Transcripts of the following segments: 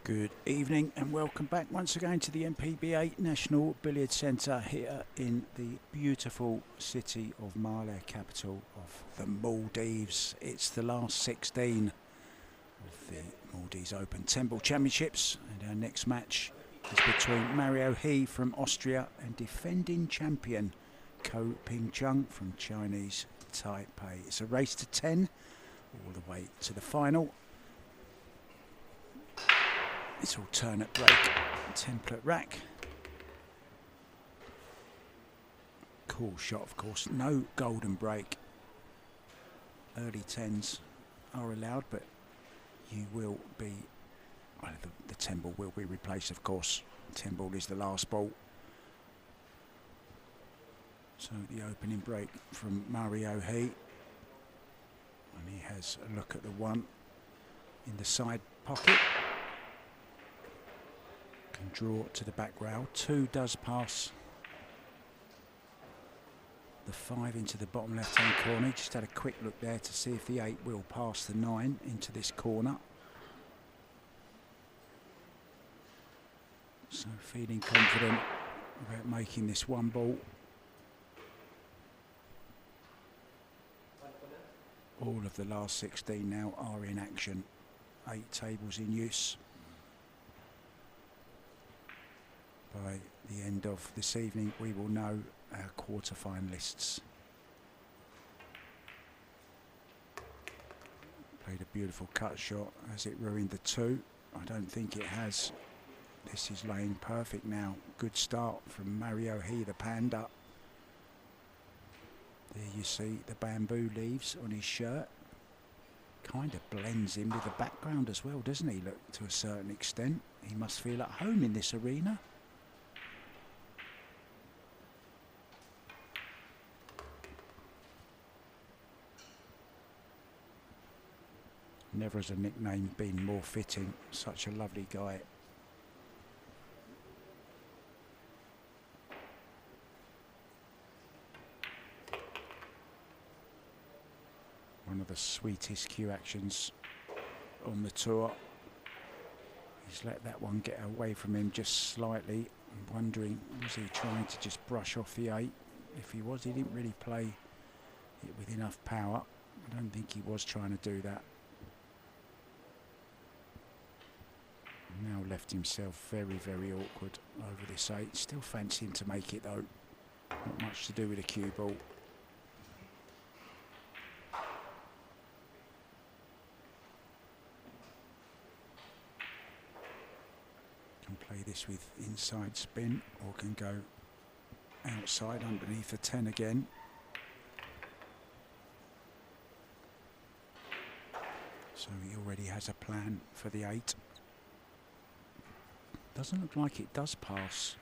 Good evening and welcome back once again to the MPBA National Billiard Centre here in the beautiful city of Malé, capital of the Maldives. It's the last 16 of the Maldives Open 10 Ball Championships, and our next match is between Mario He from Austria and defending champion Chung from Chinese Taipei. It's a race to 10 all the way to the final. It's alternate break, template rack. Cool shot, of course. No golden break. Early 10s are allowed, but you will be, well, the 10 ball will be replaced, of course. 10 ball is the last ball. So the opening break from Mario He. And he has a look at the one in the side pocket. Can draw to the back rail. 2 does pass the 5 into the bottom left hand corner. Just had a quick look there to see if the 8 will pass the 9 into this corner. So feeling confident about making this one ball. All of the last 16 now are in action. 8 tables in use. By the end of this evening, we will know our quarter-finalists. Played a beautiful cut shot. Has it ruined the 2? I don't think it has. This is laying perfect now. Good start from Mario He, the panda. There you see the bamboo leaves on his shirt. Kind of blends in with the background as well, doesn't he? Look, to a certain extent. He must feel at home in this arena. Never has a nickname been more fitting. Such a lovely guy. One of the sweetest cue actions on the tour. He's let that one get away from him just slightly. I'm wondering, was he trying to just brush off the 8? If he was, he didn't really play it with enough power. I don't think he was trying to do that. Now left himself very, very awkward over this 8. Still fancy him to make it though. Not much to do with a cue ball. Can play this with inside spin or can go outside underneath the 10 again. So he already has a plan for the 8. Doesn't look like it does pass.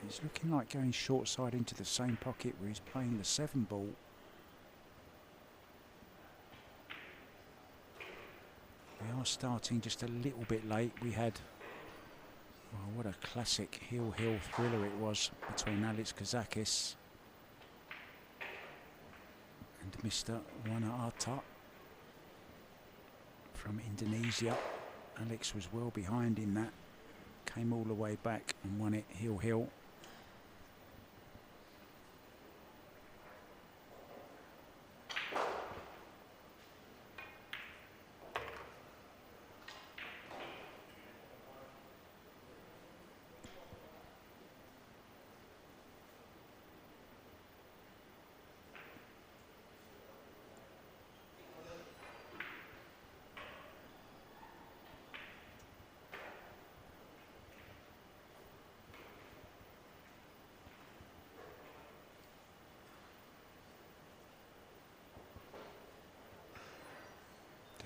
It's looking like going short side into the same pocket where he's playing the 7 ball. We are starting just a little bit late. We had, oh, what a classic heel thriller it was between Alex Kazakis and Mr. Wana from Indonesia. Alex was well behind in that. Came all the way back and won it heel.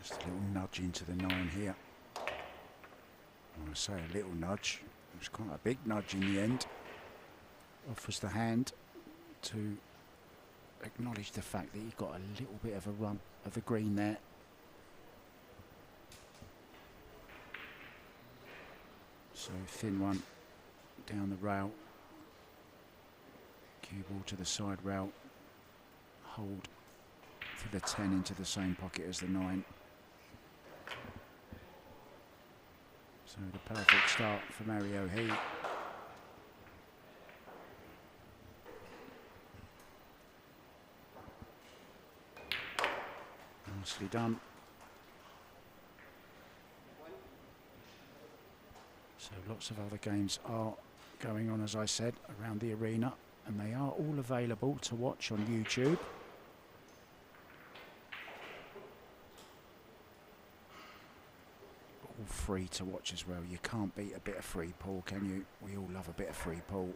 Just a little nudge into the 9 here. When I say a little nudge, it was quite a big nudge in the end. Offers the hand to acknowledge the fact that he got a little bit of a run of the green there. So thin one down the rail. Cue ball to the side rail. Hold for the 10 into the same pocket as the 9. So the perfect start for Mario He. Nicely done. So lots of other games are going on, as I said, around the arena, and they are all available to watch on YouTube. All free to watch as well. You can't beat a bit of free pool, can you? We all love a bit of free pool.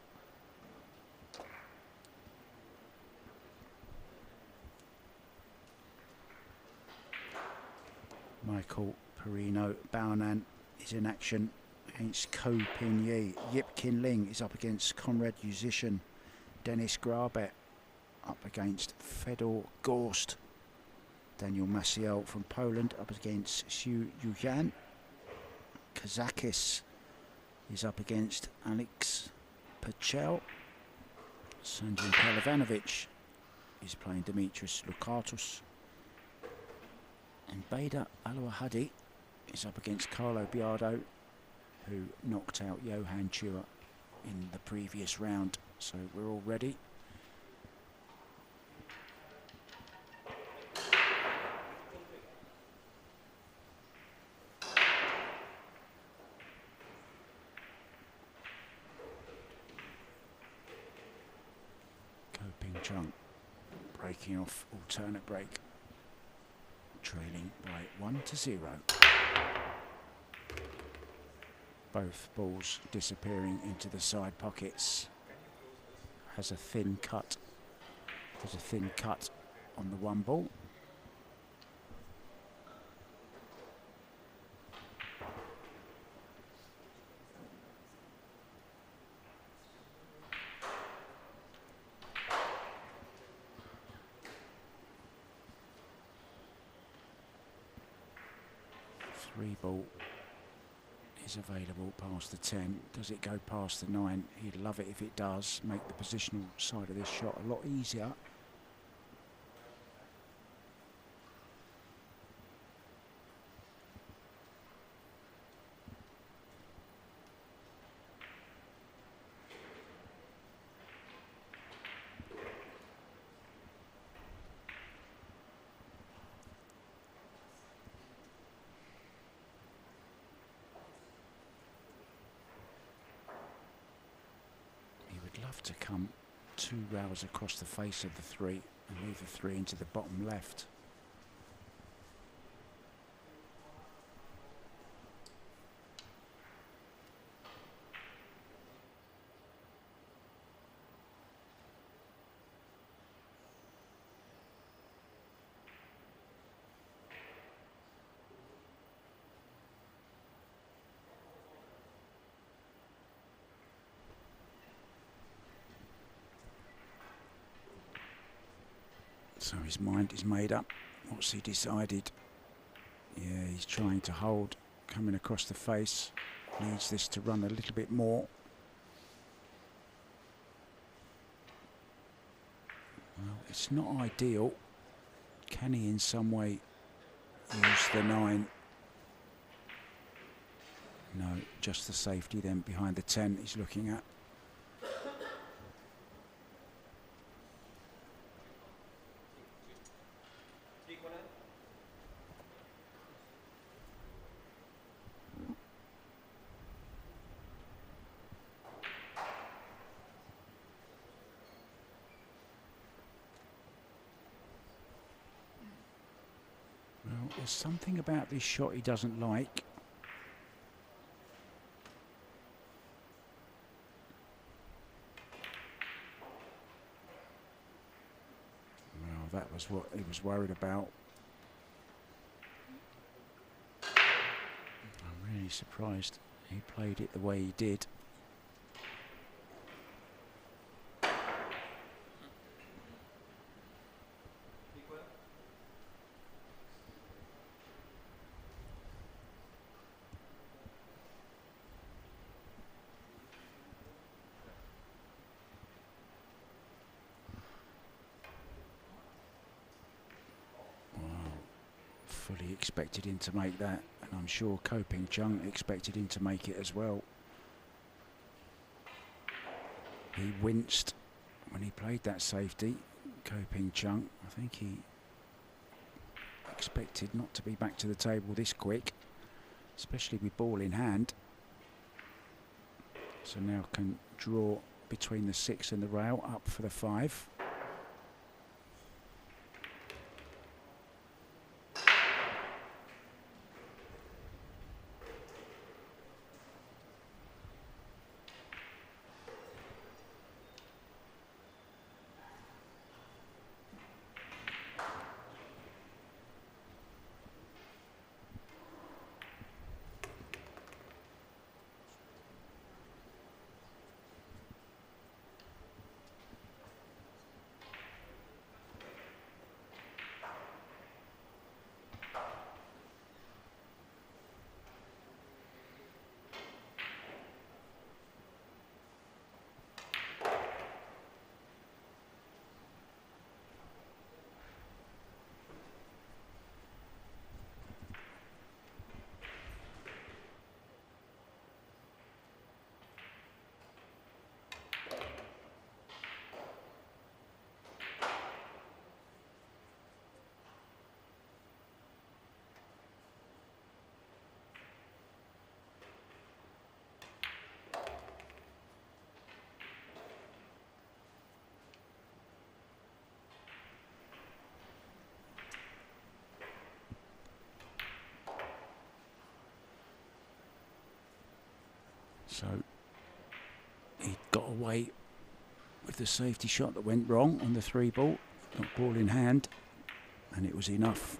Michael Perino Baonan is in action against Ko Pin Yi. Yip Kin Ling is up against Conrad Musician. Dennis Grabet up against Fedor Gorst. Daniel Maciel from Poland up against Xu Yuyan. Kazakis is up against Alex Pachel. Sanjin Pelovanovic is playing Dimitris Lukatus. And Bader Alouahadi is up against Carlo Biardo, who knocked out Johan Chua in the previous round. So we're all ready. Chung breaking off alternate break, trailing by 1-0. Both balls disappearing into the side pockets. Has a thin cut. There's a thin cut on the one ball. Three ball is available past the 10. Does it go past the 9? He'd love it if it does. Make the positional side of this shot a lot easier. Love to come 2 rails across the face of the 3 and leave the 3 into the bottom left. So his mind is made up. What's he decided? Yeah, he's trying to hold, coming across the face. Needs this to run a little bit more. Well, it's not ideal. Can he in some way use the 9? No, just the safety then behind the 10 he's looking at. There's something about this shot he doesn't like. Well, that was what he was worried about. I'm really surprised he played it the way he did. Fully expected him to make that, And I'm sure Chung expected him to make it as well. He winced when he played that safety, Chung. I think he expected not to be back to the table this quick, especially with ball in hand. So now can draw between the 6 and the rail, up for the 5. So he got away with the safety shot that went wrong on the 3 ball, got ball in hand, and it was enough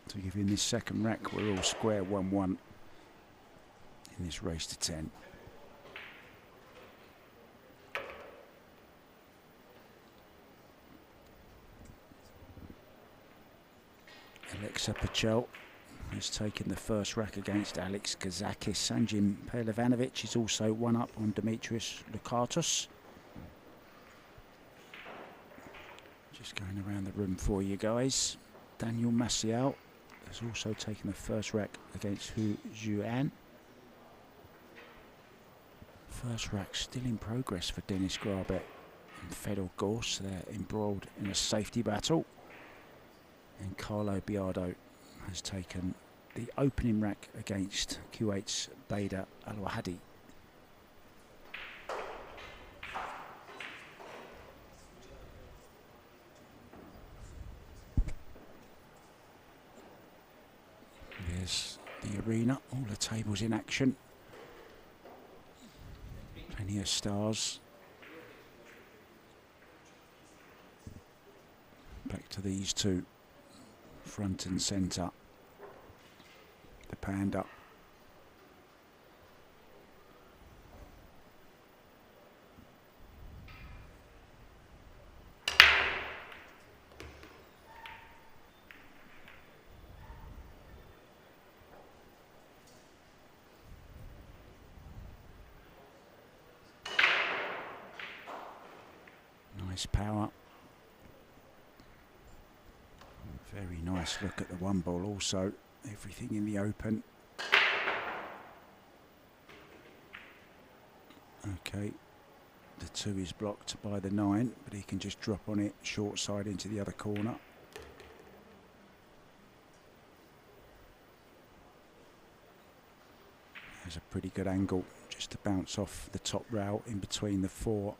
to give him this second rack. We're all square 1-1 in this race to 10. Alexa Pachel has taken the first rack against Alex Kazakis. Sanjim Pelivanovic is also 1 up on Demetrius Lukatos. Just going around the room for you guys. Daniel Maciel has also taken the first rack against Hu Zhuan. First rack still in progress for Denis Grabet and Fedor Gors. They're embroiled in a safety battle. And Carlo Biardo has taken the opening rack against Kuwait's Bader Al-Wahadi. There's the arena, all the tables in action. Plenty of stars. Back to these two, front and centre. The Panda. Nice power. Very nice look at the 1 ball also. Everything in the open. Okay, the 2 is blocked by the 9, but he can just drop on it short side into the other corner. There's a pretty good angle just to bounce off the top rail in between the 4.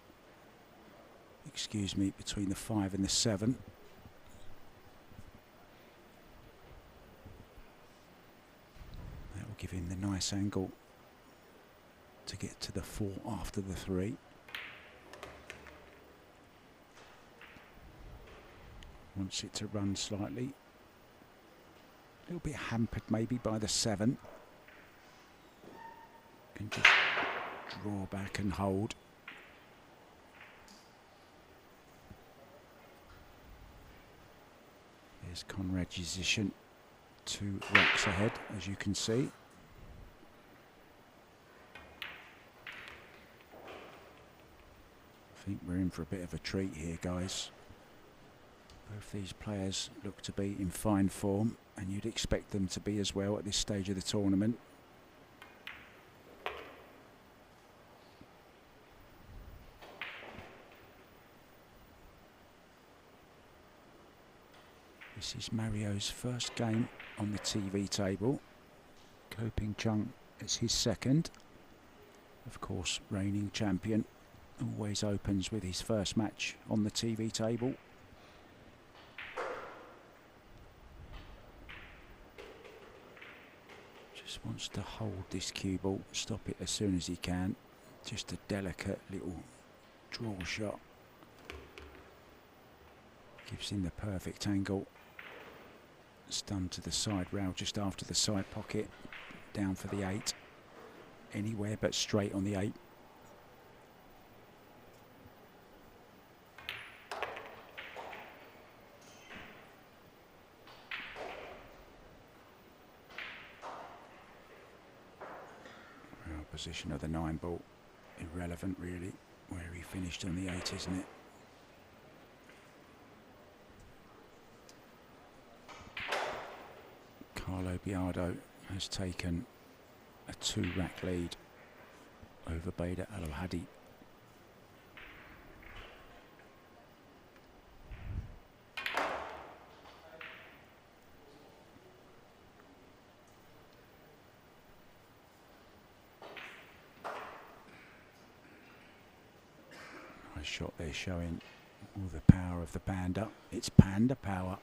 Excuse me, between the 5 and the 7. That will give him the nice angle to get to the 4 after the 3. Wants it to run slightly. A little bit hampered maybe by the 7. Can just draw back and hold. There's Conrad Jizishin, 2 racks ahead, as you can see. I think we're in for a bit of a treat here, guys. Both these players look to be in fine form, and you'd expect them to be as well at this stage of the tournament. This is Mario's first game on the TV table. Chung is his second. Of course, reigning champion, always opens with his first match on the TV table. Just wants to hold this cue ball, stop it as soon as he can. Just a delicate little draw shot. Gives him the perfect angle. Stunned to the side rail just after the side pocket. Down for the 8. Anywhere but straight on the 8. Well, position of the 9 ball, irrelevant really, where he finished on the 8, isn't it? Pool-Billiard has taken a 2-rack lead over Bader Al-Hadi. Nice shot there, showing all the power of the panda. It's panda power.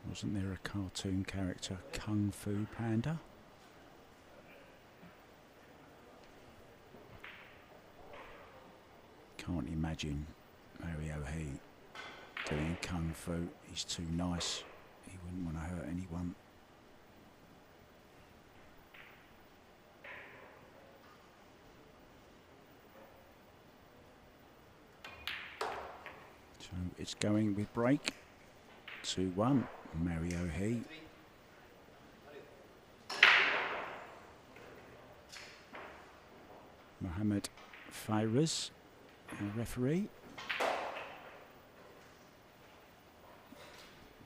Wasn't there a cartoon character, Kung Fu Panda? Can't imagine Mario He doing Kung Fu. He's too nice. He wouldn't want to hurt anyone. So it's going with break. 2-1. Mario He. Mohammed Fairaz, our referee.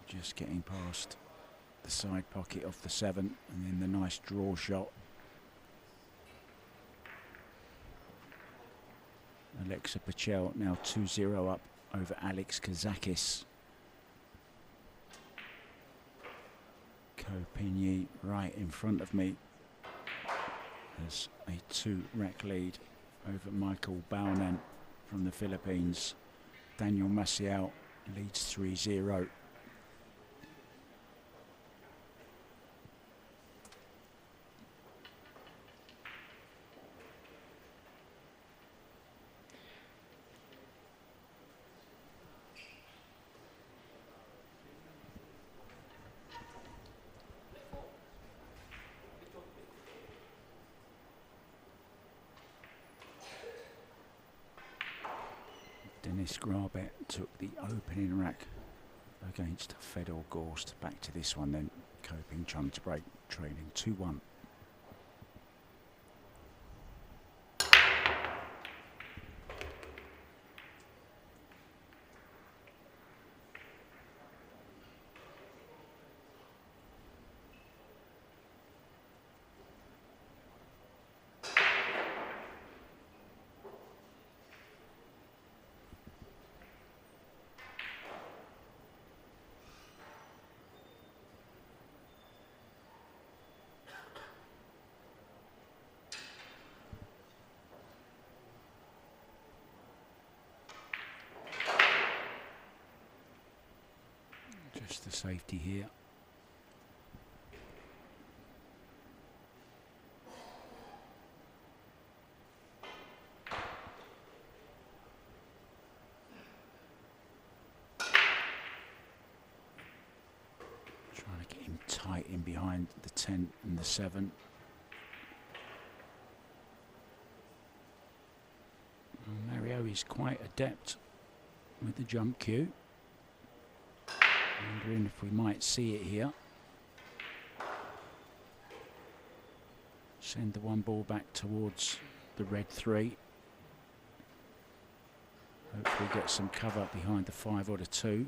Just getting past the side pocket of the 7 and then the nice draw shot. Alexa Pachel now 2-0 up over Alex Kazakis. Kopinyi right in front of me has a 2-rack lead over Michael Baunan from the Philippines. Daniel Maciel leads 3-0. Dennis Grabet took the opening rack against Fedor Gorst. Back to this one then. Chung to break, trailing 2-1. Just the safety here. Trying to get him tight in behind the 10 and the 7. Mario is quite adept with the jump cue. Wondering if we might see it here. Send the one ball back towards the red 3. Hopefully get some cover behind the 5 or the 2.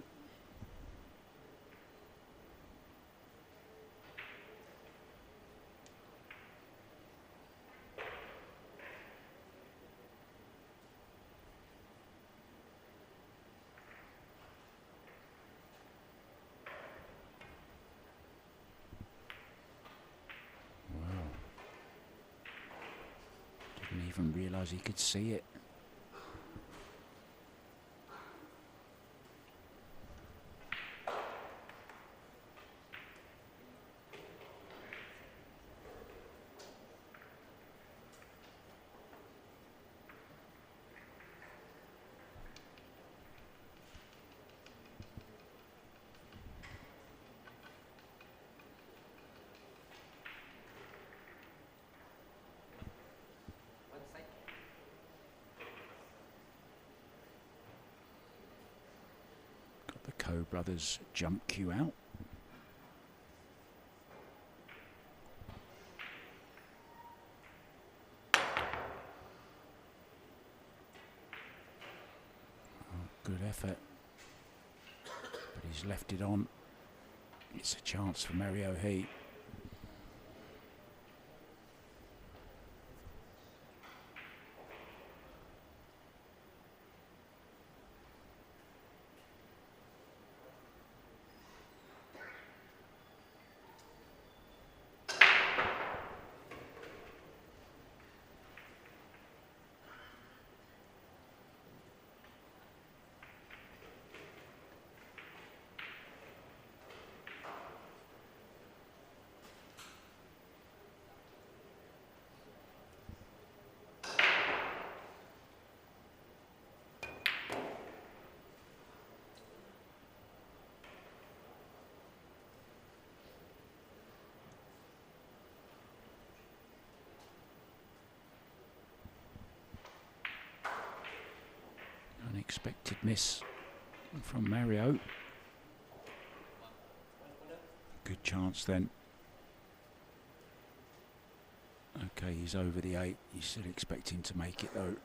Didn't even realise he could see it. Coe Brothers jump cue out. Oh, good effort, but he's left it on. It's a chance for Mario He. Unexpected miss from Mario. Good chance then. Okay, he's over the 8. You still expect him to make it though.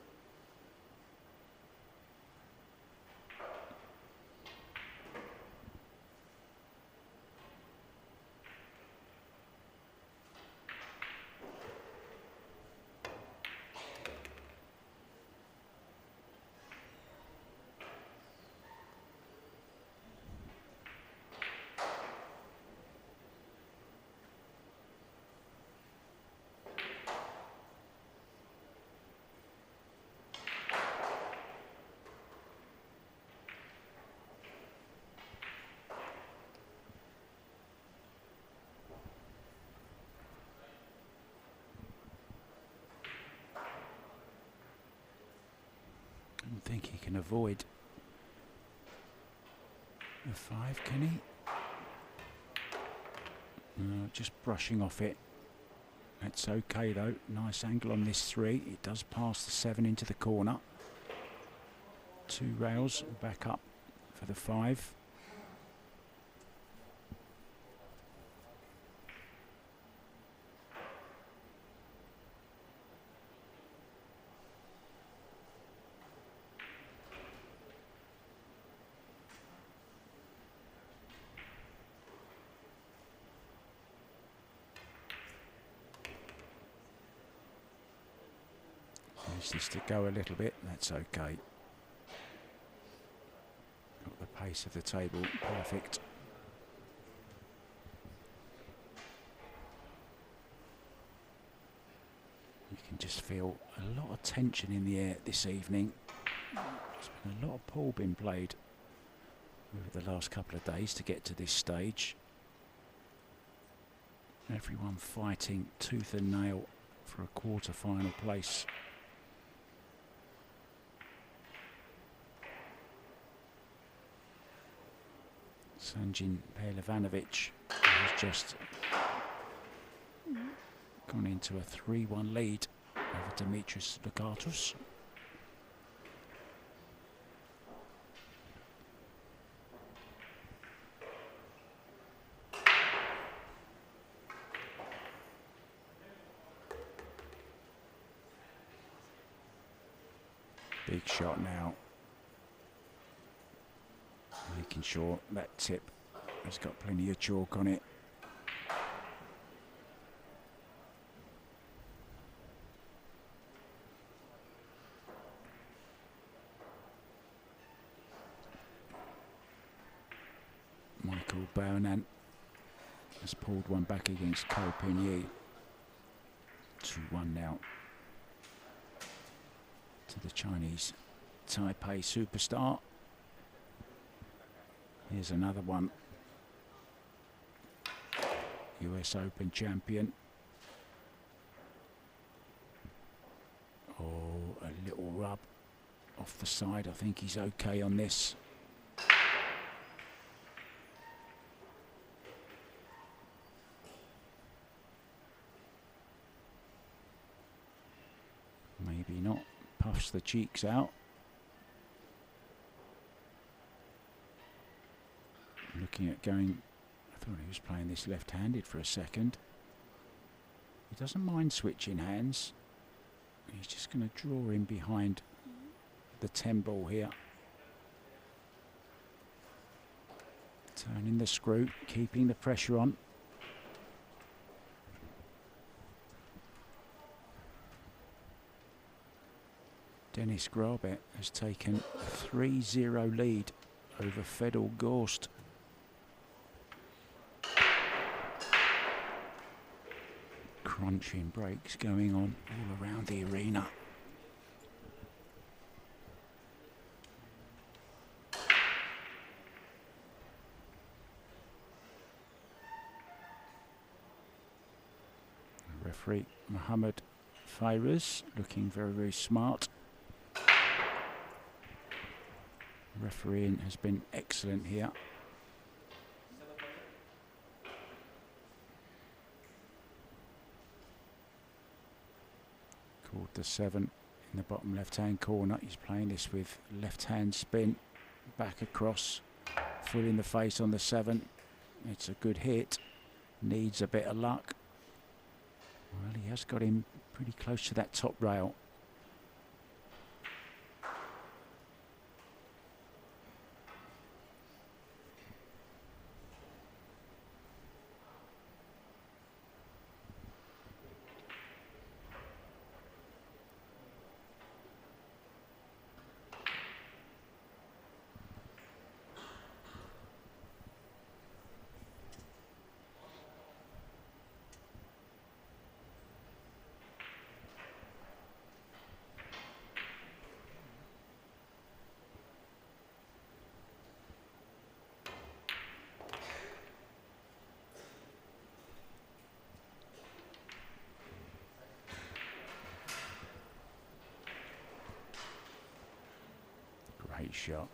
I don't think he can avoid the 5, can he? No, just brushing off it. That's okay though. Nice angle on this 3. It does pass the 7 into the corner. 2 rails back up for the 5. This to go a little bit, that's okay. Got the pace of the table perfect. You can just feel a lot of tension in the air this evening. There's been a lot of pool being played over the last couple of days to get to this stage. Everyone fighting tooth and nail for a quarter-final place. Sanjin Pelevanovic has just gone into a 3-1 lead over Dimitris Lukatos. Big shot now. Making sure that tip has got plenty of chalk on it. Michael Baonan has pulled one back against Ko Pin-Yi. 2-1 now to the Chinese Taipei superstar. Here's another one. US Open champion. Oh, a little rub off the side. I think he's okay on this. Maybe not. Puffs the cheeks out. Looking at going, I thought he was playing this left-handed for a second. He doesn't mind switching hands. He's just going to draw in behind the 10 ball here. Turning the screw, keeping the pressure on. Dennis Grabet has taken a 3-0 lead over Fedor Gorst. Crunching breaks going on all around the arena. Referee Mohammed Fairaz looking very, very smart. Refereeing has been excellent here. Called the 7 in the bottom left-hand corner. He's playing this with left-hand spin, back across, full in the face on the 7. It's a good hit. Needs a bit of luck. Well, he has got him pretty close to that top rail. Great shot.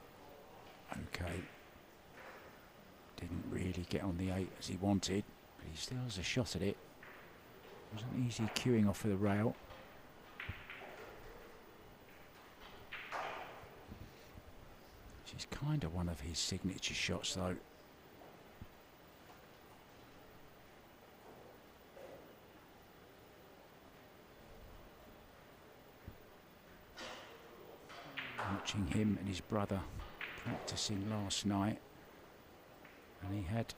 Okay. Didn't really get on the 8 as he wanted, but he still has a shot at it. Wasn't easy queuing off of the rail. Which is kind of one of his signature shots though. Watching him and his brother practicing last night, and he had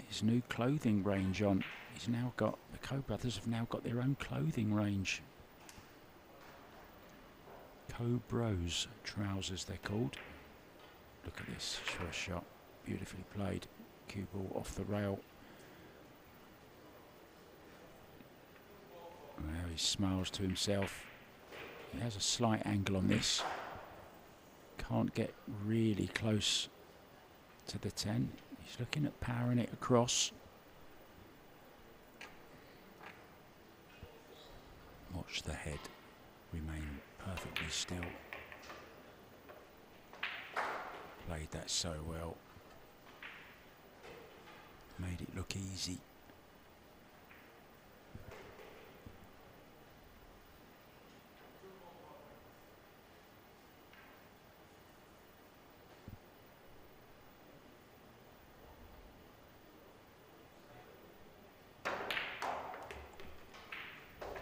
his new clothing range on. He's now got, the Ko brothers have now got their own clothing range. Ko Bros trousers they're called. Look at this first shot, beautifully played. Cue ball off the rail. Now he smiles to himself. He has a slight angle on this. Can't get really close to the 10. He's looking at powering it across. Watch the head remain perfectly still. Played that so well. Made it look easy.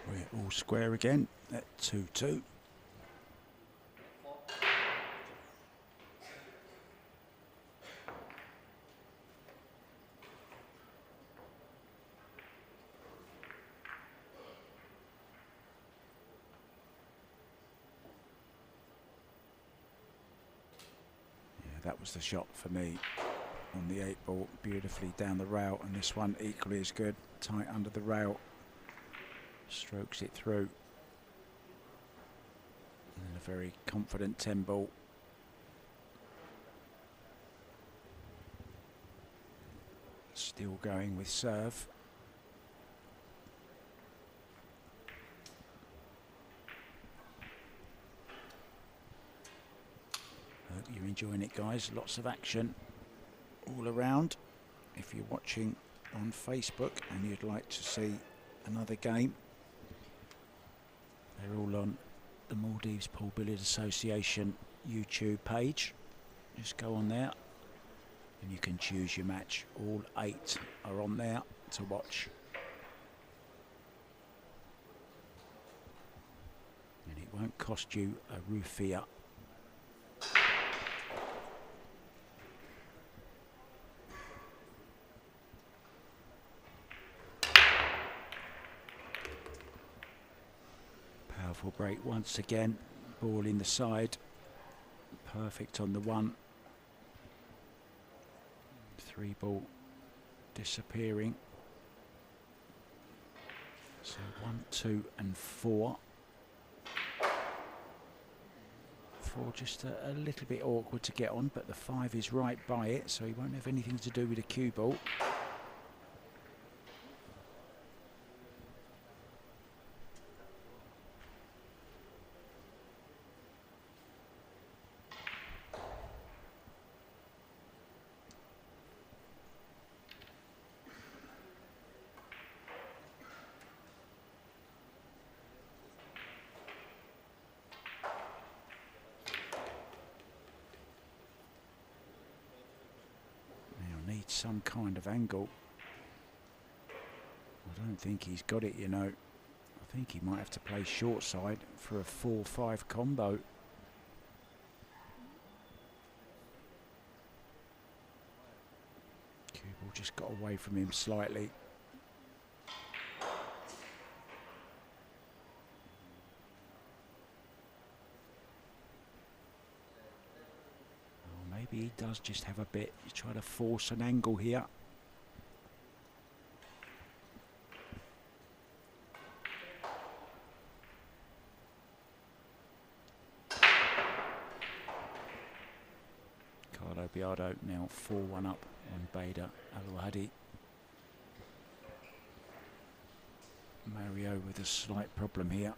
We're all square again at 2-2. that was the shot for me on the 8 ball, beautifully down the rail, and this one equally as good, tight under the rail, strokes it through. And then a very confident 10 ball. Still going with serve. Hope you're enjoying it, guys. Lots of action all around. If you're watching on Facebook and you'd like to see another game, they're all on the Maldives Pool-Billiard Association YouTube page. Just go on there and you can choose your match. All 8 are on there to watch. And it won't cost you a rufiya. Powerful break once again. Ball in the side. Perfect on the 1. 3 ball disappearing. So 1, 2 and 4. 4 just a little bit awkward to get on, but the 5 is right by it, so he won't have anything to do with the cue ball. Some kind of angle. I don't think he's got it, you know. I think he might have to play short side for a 4-5 combo. Cue ball just got away from him slightly. Maybe he does just have a bit. He's trying to force an angle here. Pool-Billiard now 4-1 up on Bader Al-Wahdi. Mario with a slight problem here.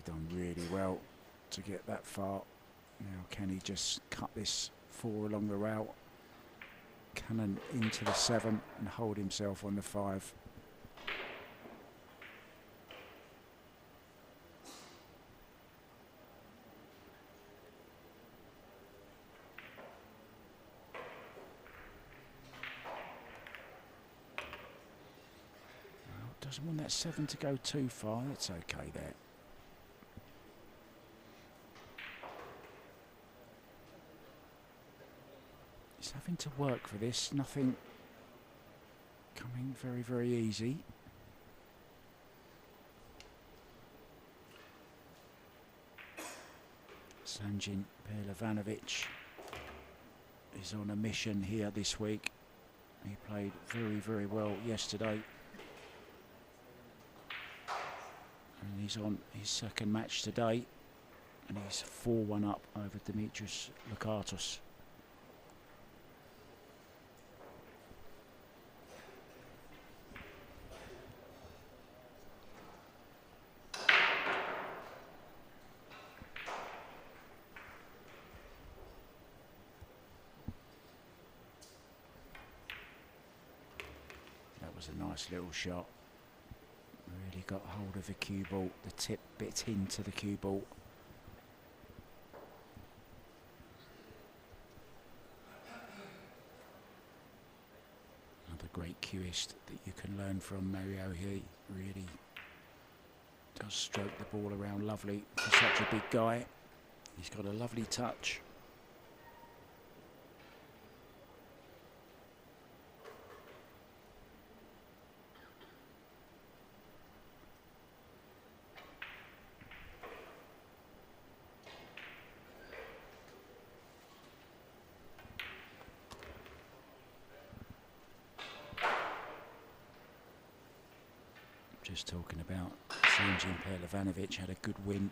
Done really well to get that far. Now can he just cut this 4 along the rail, cannon into the 7 and hold himself on the 5. Well, doesn't want that 7 to go too far. That's okay there. Having to work for this, nothing coming very, very easy. Sanjin Perlevanovic is on a mission here this week. He played very, very well yesterday. And he's on his 2nd match today. And he's 4-1 up over Dimitris Lukatos. Was a nice little shot. Really got hold of the cue ball. The tip bit into the cue ball. Another great cueist that you can learn from, Mario. He really does stroke the ball around lovely for such a big guy. He's got a lovely touch. Just talking about Sinjin Perlevanovic had a good win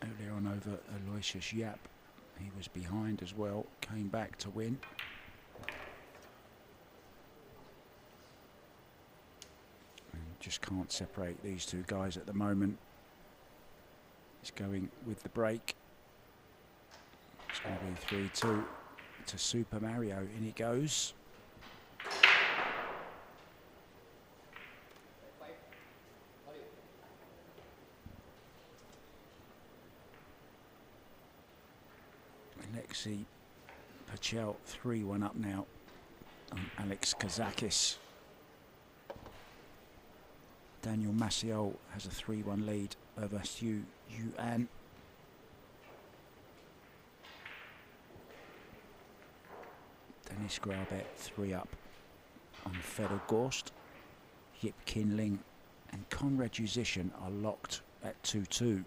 earlier on over Aloysius Yap. He was behind as well, came back to win. And just can't separate these two guys at the moment. He's going with the break. It's going to be 3-2 to Super Mario. In he goes. Alexei Pachel 3-1 up now on Alex Kazakis. Daniel Maciel has a 3-1 lead over Xu Yuan. Dennis Grabet 3 up on Fedor Gorst. Yip Kinling and Conrad Musician are locked at 2-2.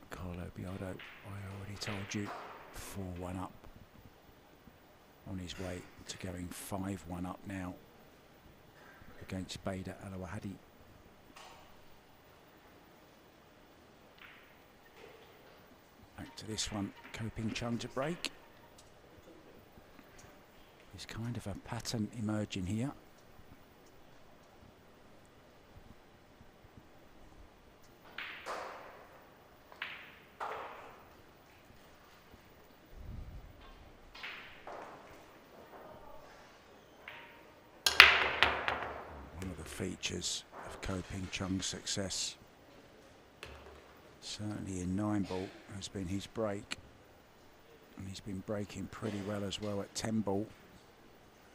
Carlo Biardo, I already told you, 4-1 up. On his way to going 5-1 up now against Bader Alawahadi. Back to this one, Ko-Ping Chung to break. There's kind of a pattern emerging here. Features of Ko-Ping Chung's success, certainly in 9-ball, has been his break, and he's been breaking pretty well as well at 10-ball.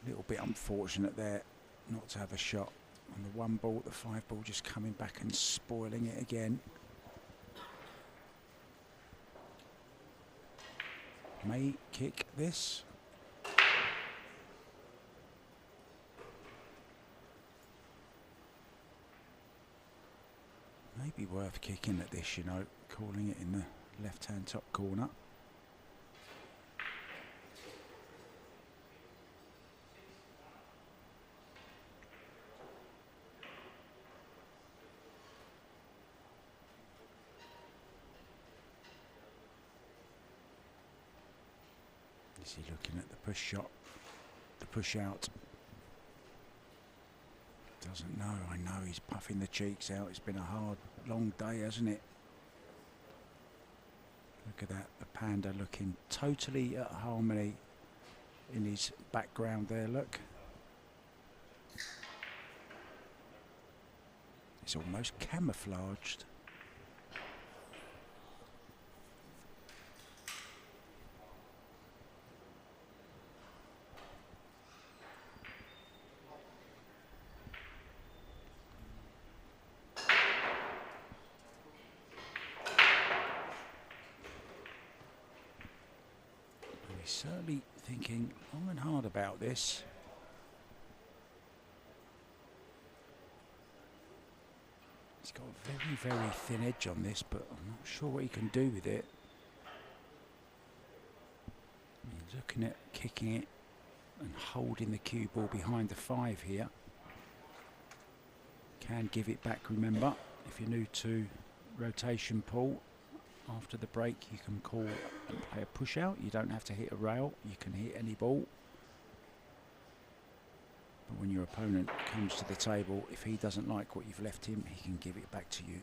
A little bit unfortunate there not to have a shot on the 1-ball, the 5-ball just coming back and spoiling it again. May kick this. Maybe worth kicking at this, you know, calling it in the left-hand top corner. Is he looking at the push shot, the push out? Doesn't know. I know he's puffing the cheeks out. It's been a hard, long day, hasn't it? Look at that, the panda looking totally at harmony in his background there, look. It's almost camouflaged. Certainly thinking long and hard about this. He's got a very, very thin edge on this, but I'm not sure what he can do with it. He's looking at kicking it and holding the cue ball behind the 5 here. Can give it back, remember, if you're new to rotation pool. After the break, you can call and play a push out. You don't have to hit a rail, you can hit any ball. But when your opponent comes to the table, if he doesn't like what you've left him, he can give it back to you.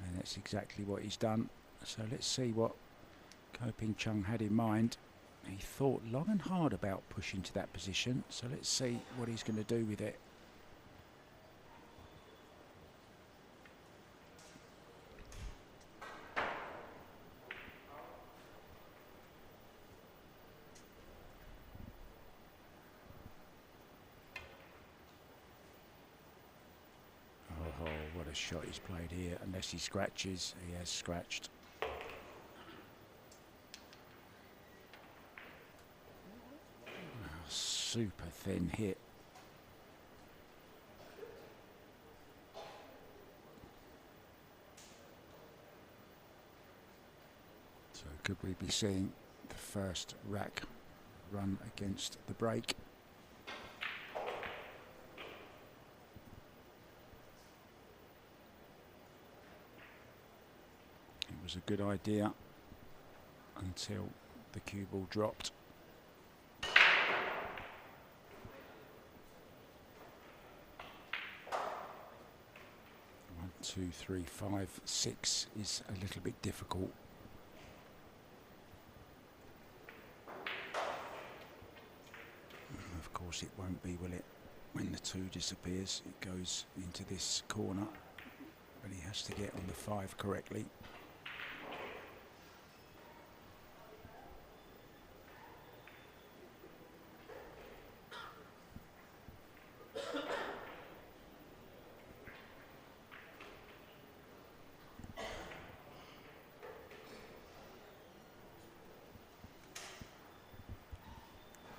And that's exactly what he's done. So let's see what Ko-Ping Chung had in mind. He thought long and hard about pushing to that position. So let's see what he's going to do with it. What a shot he's played here, unless he scratches. He has scratched. Oh, super thin hit. Could we be seeing the first rack run against the break? It was a good idea until the cue ball dropped. 2, 3, 5, 6 is a little bit difficult. Of course it won't be, will it? When the 2 disappears, it goes into this corner, but he has to get on the 5 correctly.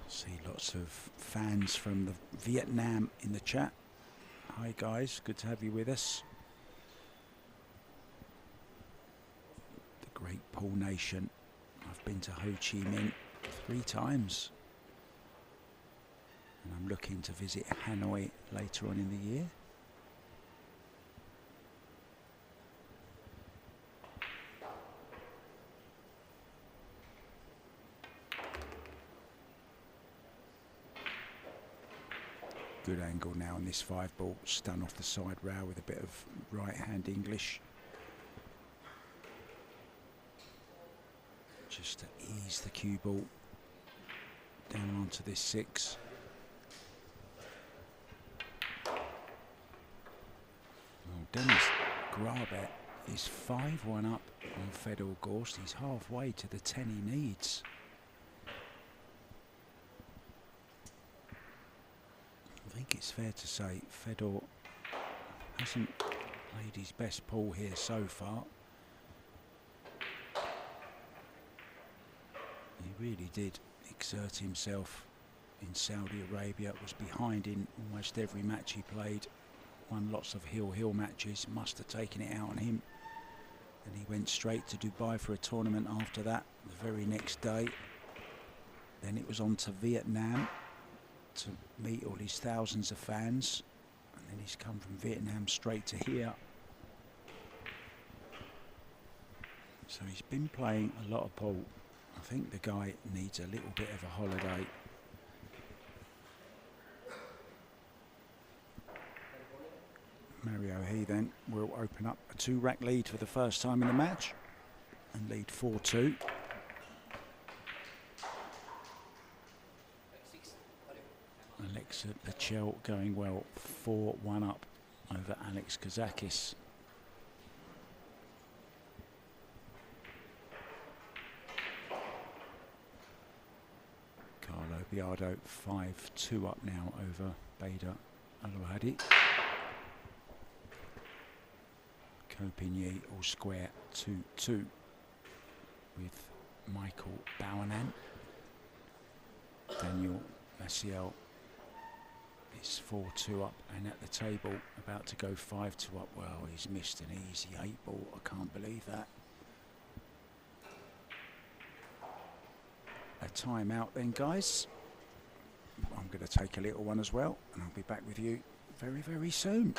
See lots of fans from the Vietnam in the chat. Hi guys, good to have you with us. The great Pool Nation. I've been to Ho Chi Minh 3 times. And I'm looking to visit Hanoi later on in the year. Good angle now on this 5 ball, stun off the side rail with a bit of right hand English. Just to ease the cue ball down onto this 6. Well, Dennis Grabet is 5-1 up on Fedor Gorst. He's halfway to the 10 he needs. I think it's fair to say Fedor hasn't played his best pool here so far. He really did exert himself in Saudi Arabia, was behind in almost every match he played, won lots of hill matches, must have taken it out on him. And he went straight to Dubai for a tournament after that, the very next day. Then it was on to Vietnam to meet all these thousands of fans, and then he's come from Vietnam straight to here. So he's been playing a lot of pool. I think the guy needs a little bit of a holiday. Mario He then will open up a 2-rack lead for the first time in the match and lead 4-2. Alexa Pachel going well, 4-1 up over Alex Kazakis. Carlo Biardo 5-2 up now over Bader Alohadi. Copigny all square 2-2 with Michael Bowanan. Daniel Maciel is 4-2 up and at the table about to go 5-2 up. Well, he's missed an easy 8 ball. I can't believe that. A timeout then, guys. I'm going to take a little one as well, and I'll be back with you very, very soon.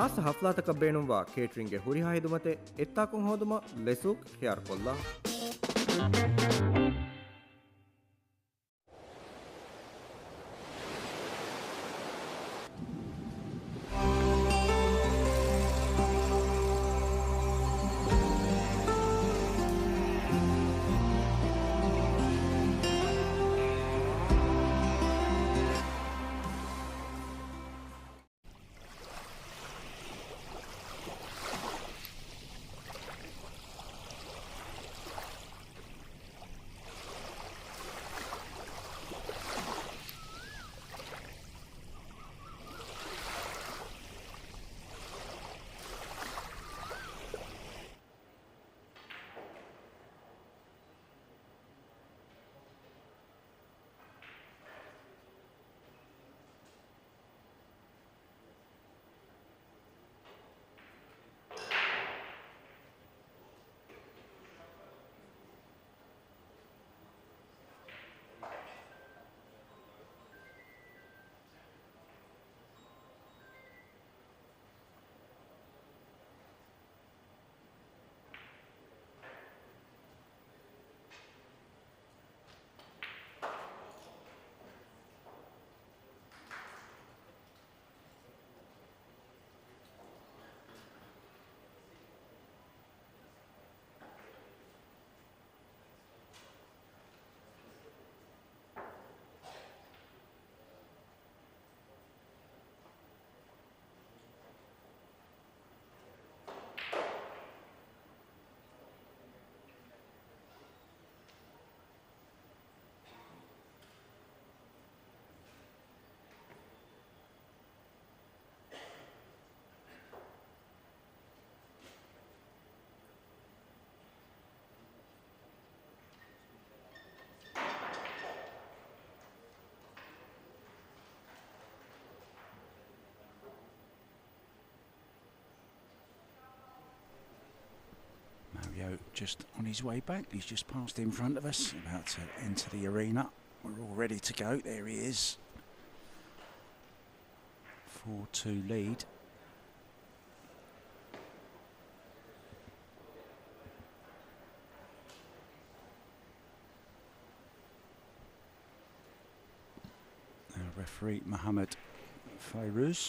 ಖಾಸ ಹಫ್ಲಾತಕ ಬೇಣುವ ಕೇಟ್ರಿಂಗ್ಗೆ ಹುರಿ ಹಾಯ್ದು ಮತ್ತೆ ಎತ್ತಾಕೊಂಡು ಹೋದುಮ ಲೆಸುಕ್ ಹ್ಯಾರ್ ಕೊಲ್ಲ Just on his way back, he's just passed in front of us, about to enter the arena. We're all ready to go. There he is. 4-2 lead. Now referee Mohammed Fairuz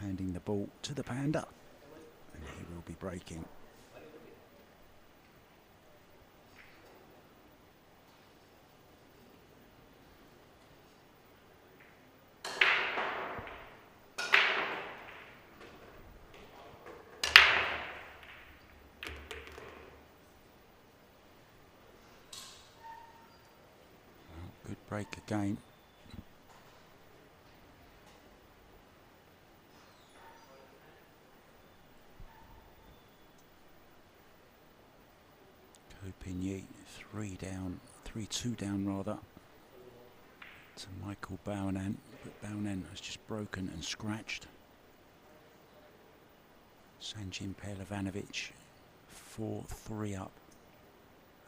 handing the ball to the Panda, and he will be breaking. Good break again. Kopinyi 3-2 down rather, to Michael Baunan, but Baunan has just broken and scratched. Sanjin Perlevanovic 4-3 up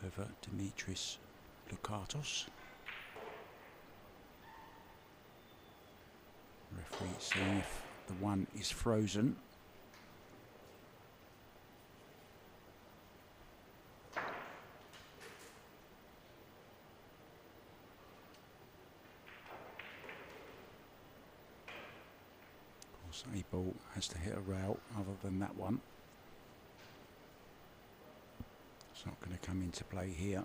over Dimitris Lukatos. Referee seeing if the one is frozen. Of course, a ball has to hit a rail other than that one. It's not going to come into play here.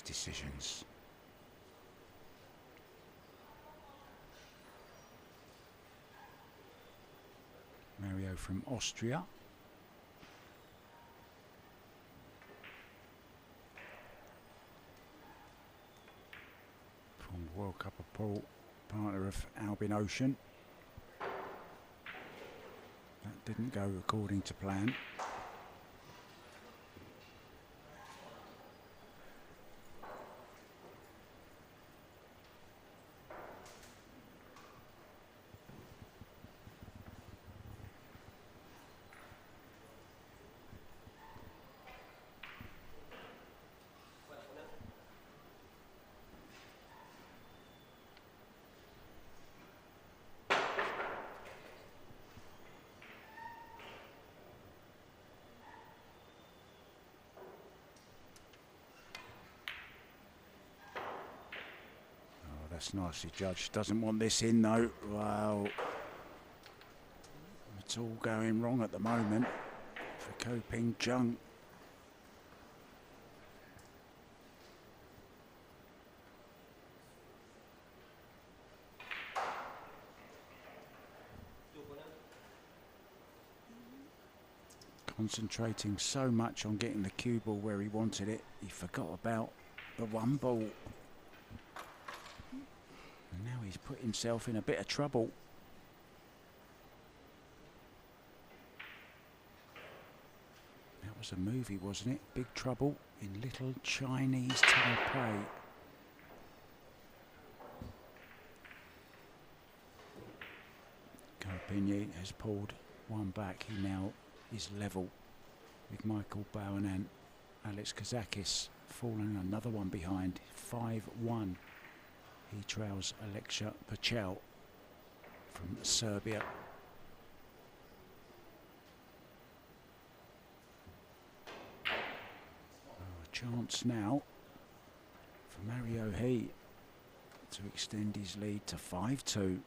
Decisions. Mario from Austria. Former World Cup of Pool, partner of Albin Ocean. That didn't go according to plan. that's nicely judged. Doesn't want this in though. Wow. It's all going wrong at the moment for Chung. Concentrating so much on getting the cue ball where he wanted it, he forgot about the one ball. And now he's put himself in a bit of trouble. That was a movie, wasn't it? Big Trouble in Little Chinese Taipei. Pinyi has pulled one back. He now is level with Michael Bowen and Alex Kazakis falling another one behind. 5-1. He trails Alexia Pachel from Serbia. A chance now for Mario He to extend his lead to 5-2.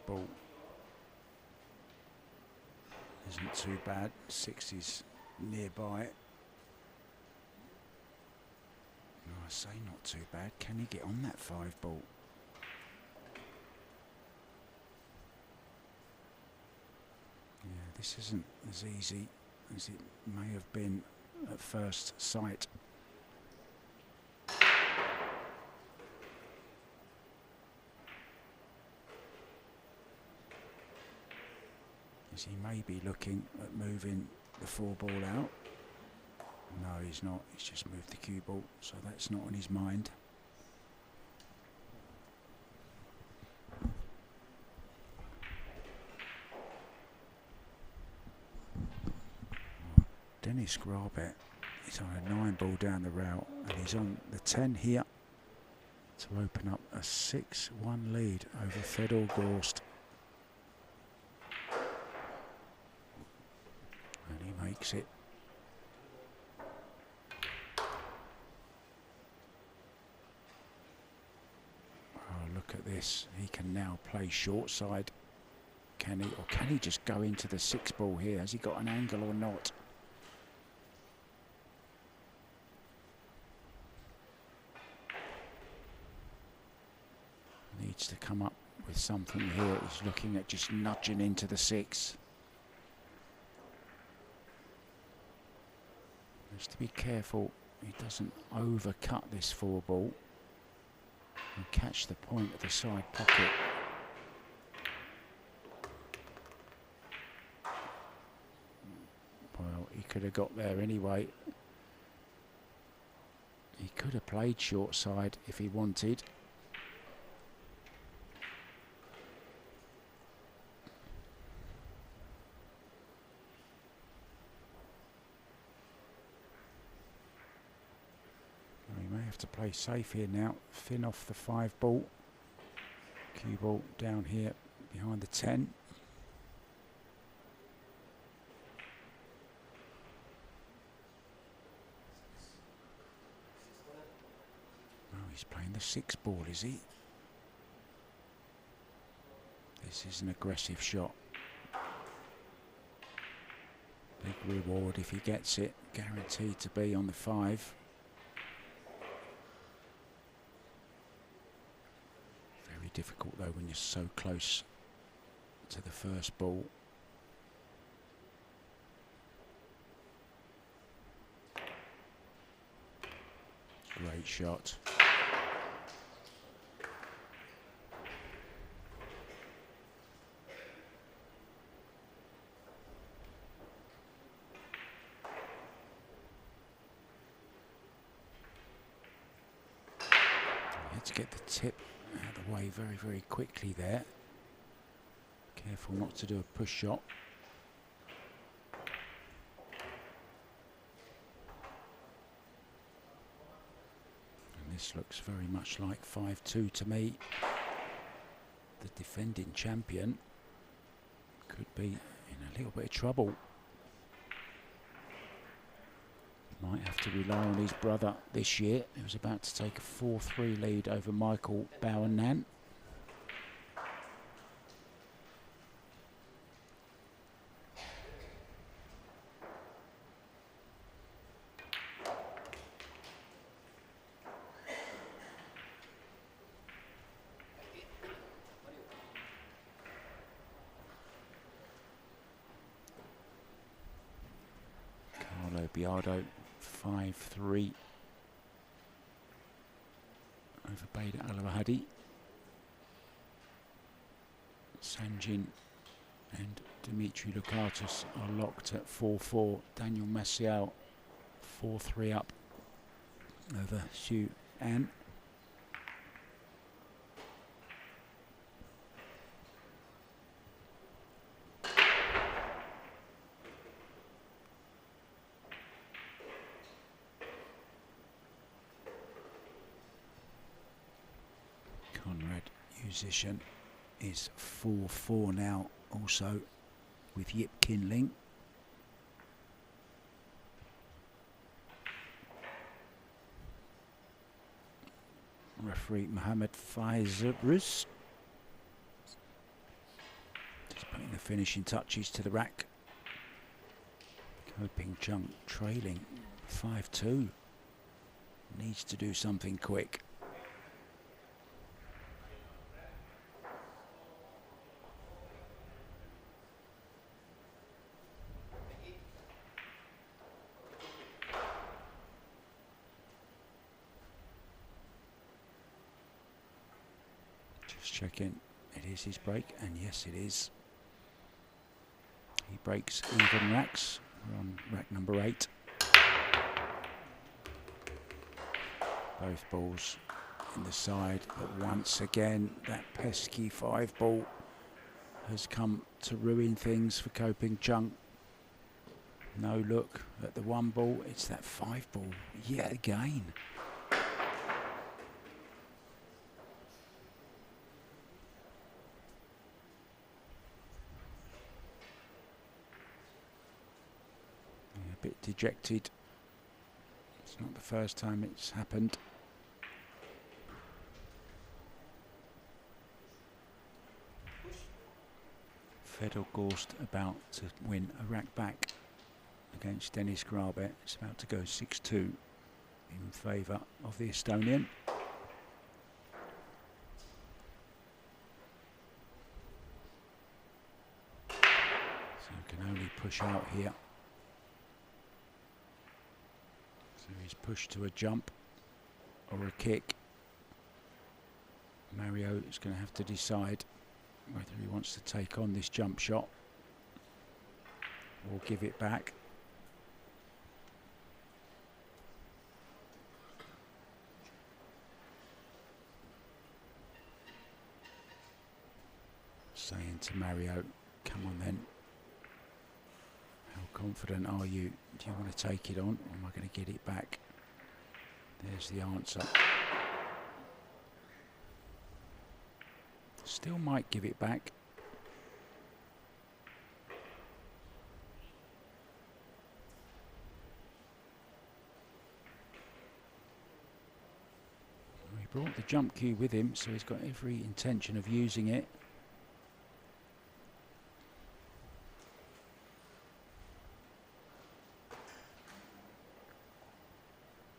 Ball isn't too bad. 6 is nearby. No, I say not too bad. Can he get on that 5 ball? Yeah, this isn't as easy as it may have been at first sight. He may be looking at moving the 4 ball out. No, he's not. He's just moved the cue ball, so that's not on his mind. Dennis Grabet is on a 9 ball down the route, and he's on the 10 here to open up a 6-1 lead over Fedor Gorst. Makes it. Oh, look at this. He can now play short side. Can he? Or can he just go into the 6 ball here? Has he got an angle or not? Needs to come up with something here. He's looking at just nudging into the 6. Just to be careful he doesn't overcut this 4 ball and catch the point of the side pocket. Well, he could have got there anyway. He could have played short side if he wanted. To play safe here now. Thin off the 5 ball. Cue ball down here behind the 10. Oh, he's playing the 6 ball, is he? This is an aggressive shot. Big reward if he gets it. Guaranteed to be on the 5. Difficult though when you're so close to the first ball. Great shot. Let's get the tip out of the way very, very quickly there. Careful not to do a push shot. This looks very much like 5-2 to me. The defending champion could be in a little bit of trouble. Might have to rely on his brother this year, who was about to take a 4-3 lead over Michael Bowernan. Pool-Billiard 5-3 over Bader Al-Wahadi. Sanjin and Dimitri Lukatus are locked at 4-4. Daniel Maciel 4-3 up over Xu An. Musician is 4-4 now, also with Yip Kinling. Referee Mohammed Faizabrus just putting the finishing touches to the rack. Hoping Chung trailing 5-2. Needs to do something quick. Checking, it is his break, and yes it is. He breaks even racks. We're on rack number 8. Both balls in the side, but once again that pesky 5 ball has come to ruin things for Koping Chung. No look at the 1 ball, it's that 5 ball yet again. A bit dejected. It's not the first time it's happened. Fedor Gorst about to win a rack back against Denis Grabet. It's about to go 6-2 in favour of the Estonian. So he can only push out here. So he's pushed to a jump or a kick. Mario is going to have to decide whether he wants to take on this jump shot or give it back. Saying to Mario, come on then. How confident are you? Do you want to take it on, or am I going to get it back? There's the answer. Still might give it back. He brought the jump cue with him, so he's got every intention of using it.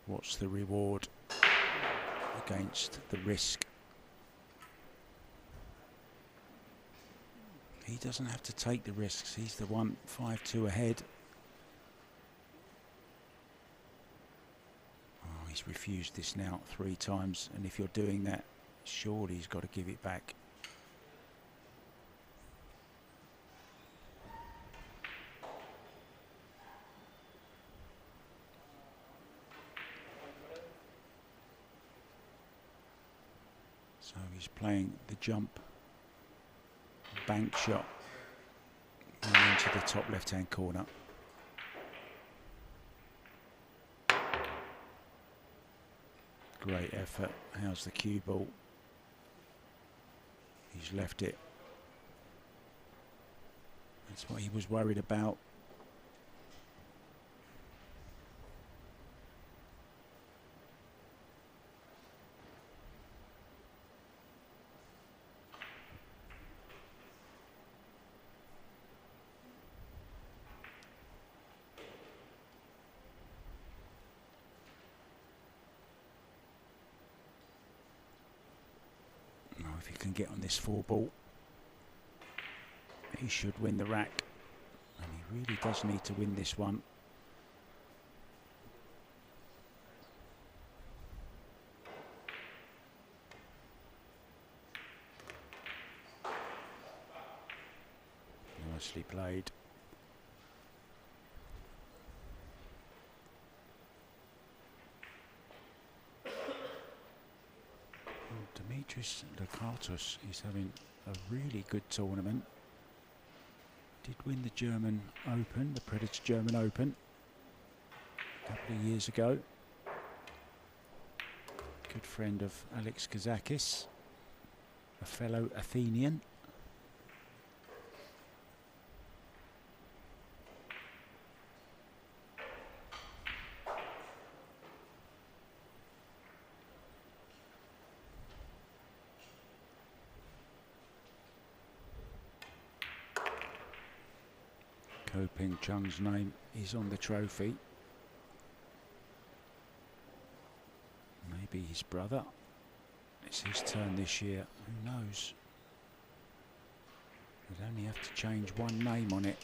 What's the reward against the risk? He doesn't have to take the risks. He's the one 5-2 ahead. Oh, he's refused this now 3 times, and if you're doing that, surely he's got to give it back. So he's playing the jump bank shot into the top left-hand corner. Great effort. How's the cue ball? He's left it. That's what he was worried about. If he can get on this 4-ball, he should win the rack. And he really does need to win this one. Nicely played. Dimitris Lakatos is having a really good tournament. Did win the German Open, the Predator German Open, a couple of years ago. Good friend of Alex Kazakis, a fellow Athenian. Chung's name is on the trophy. Maybe his brother. It's his turn this year. Who knows? They'd only have to change one name on it.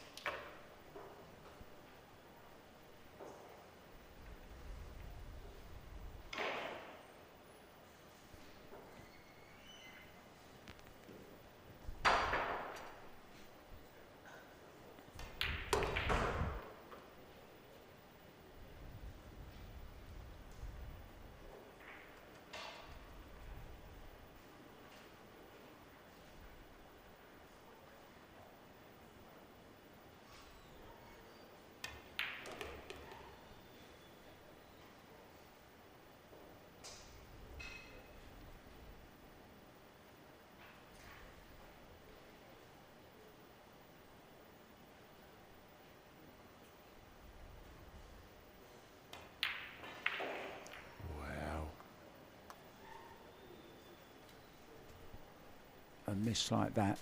A miss like that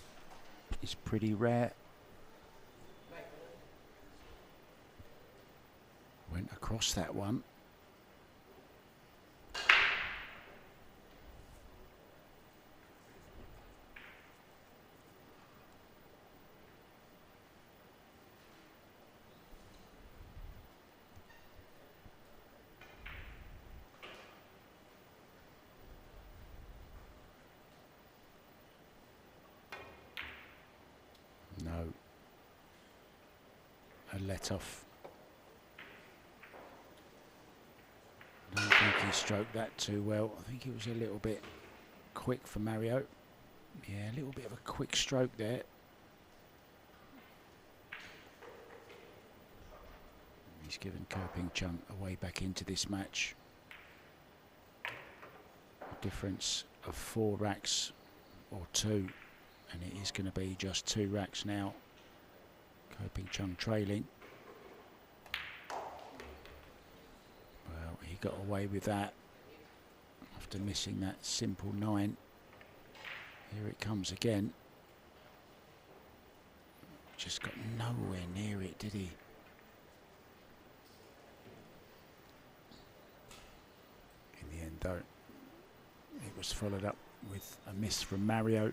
is pretty rare. Went across that one. No. A let off. I don't think he stroked that too well. I think it was a little bit quick for Mario. Yeah, a little bit of a quick stroke there. He's given Chung a way back into this match. A difference of 4 racks or 2. And it is going to be just 2 racks now. Chung trailing. Well, he got away with that after missing that simple 9. Here it comes again. Just got nowhere near it, did he? In the end, though, it was followed up with a miss from Mario.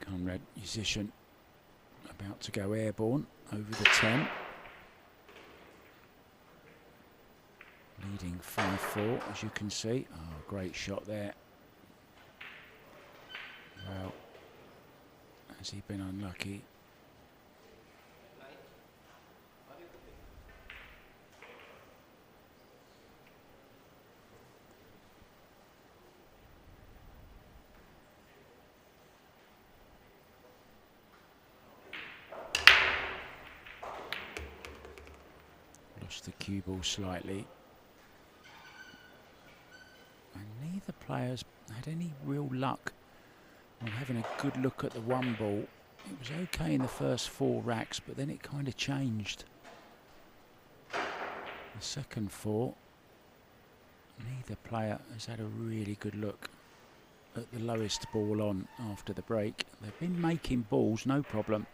Conrad musician about to go airborne over the 10. Leading 5-4, as you can see. Oh, great shot there. Well, has he been unlucky? Lost the cue ball slightly. And neither players had any real luck on having a good look at the one ball. It was okay in the first 4 racks, but then it kind of changed. The second 4, neither player has had a really good look at the lowest ball on after the break. They've been making balls, no problem.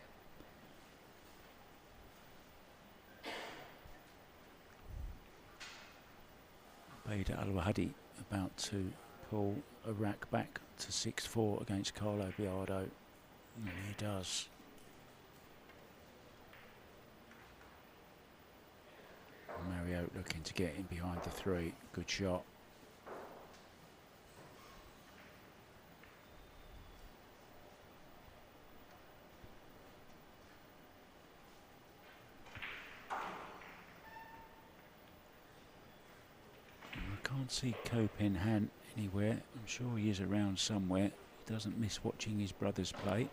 Bader Al-Wahadi about to pull a rack back to 6-4 against Carlo Biardo. And he does. Mario looking to get in behind the 3. Good shot. I can't see Ko Pin Han anywhere. I'm sure he is around somewhere. He doesn't miss watching his brothers play.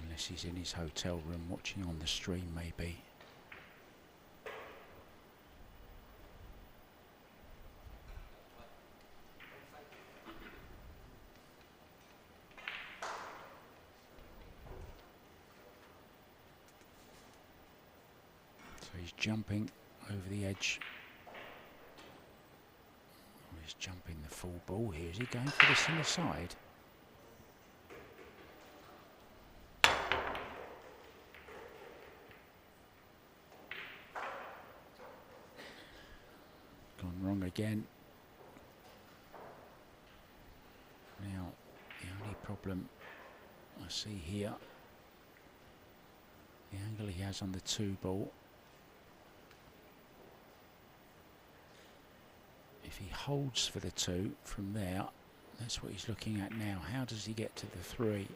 Unless he's in his hotel room watching on the stream, maybe. So he's jumping over the edge. Oh, he's jumping the full ball here. Is he going for this on the side? Gone wrong again. Now, the only problem I see here, the angle he has on the 2 ball. If he holds for the 2 from there, that's what he's looking at now. How does he get to the 3?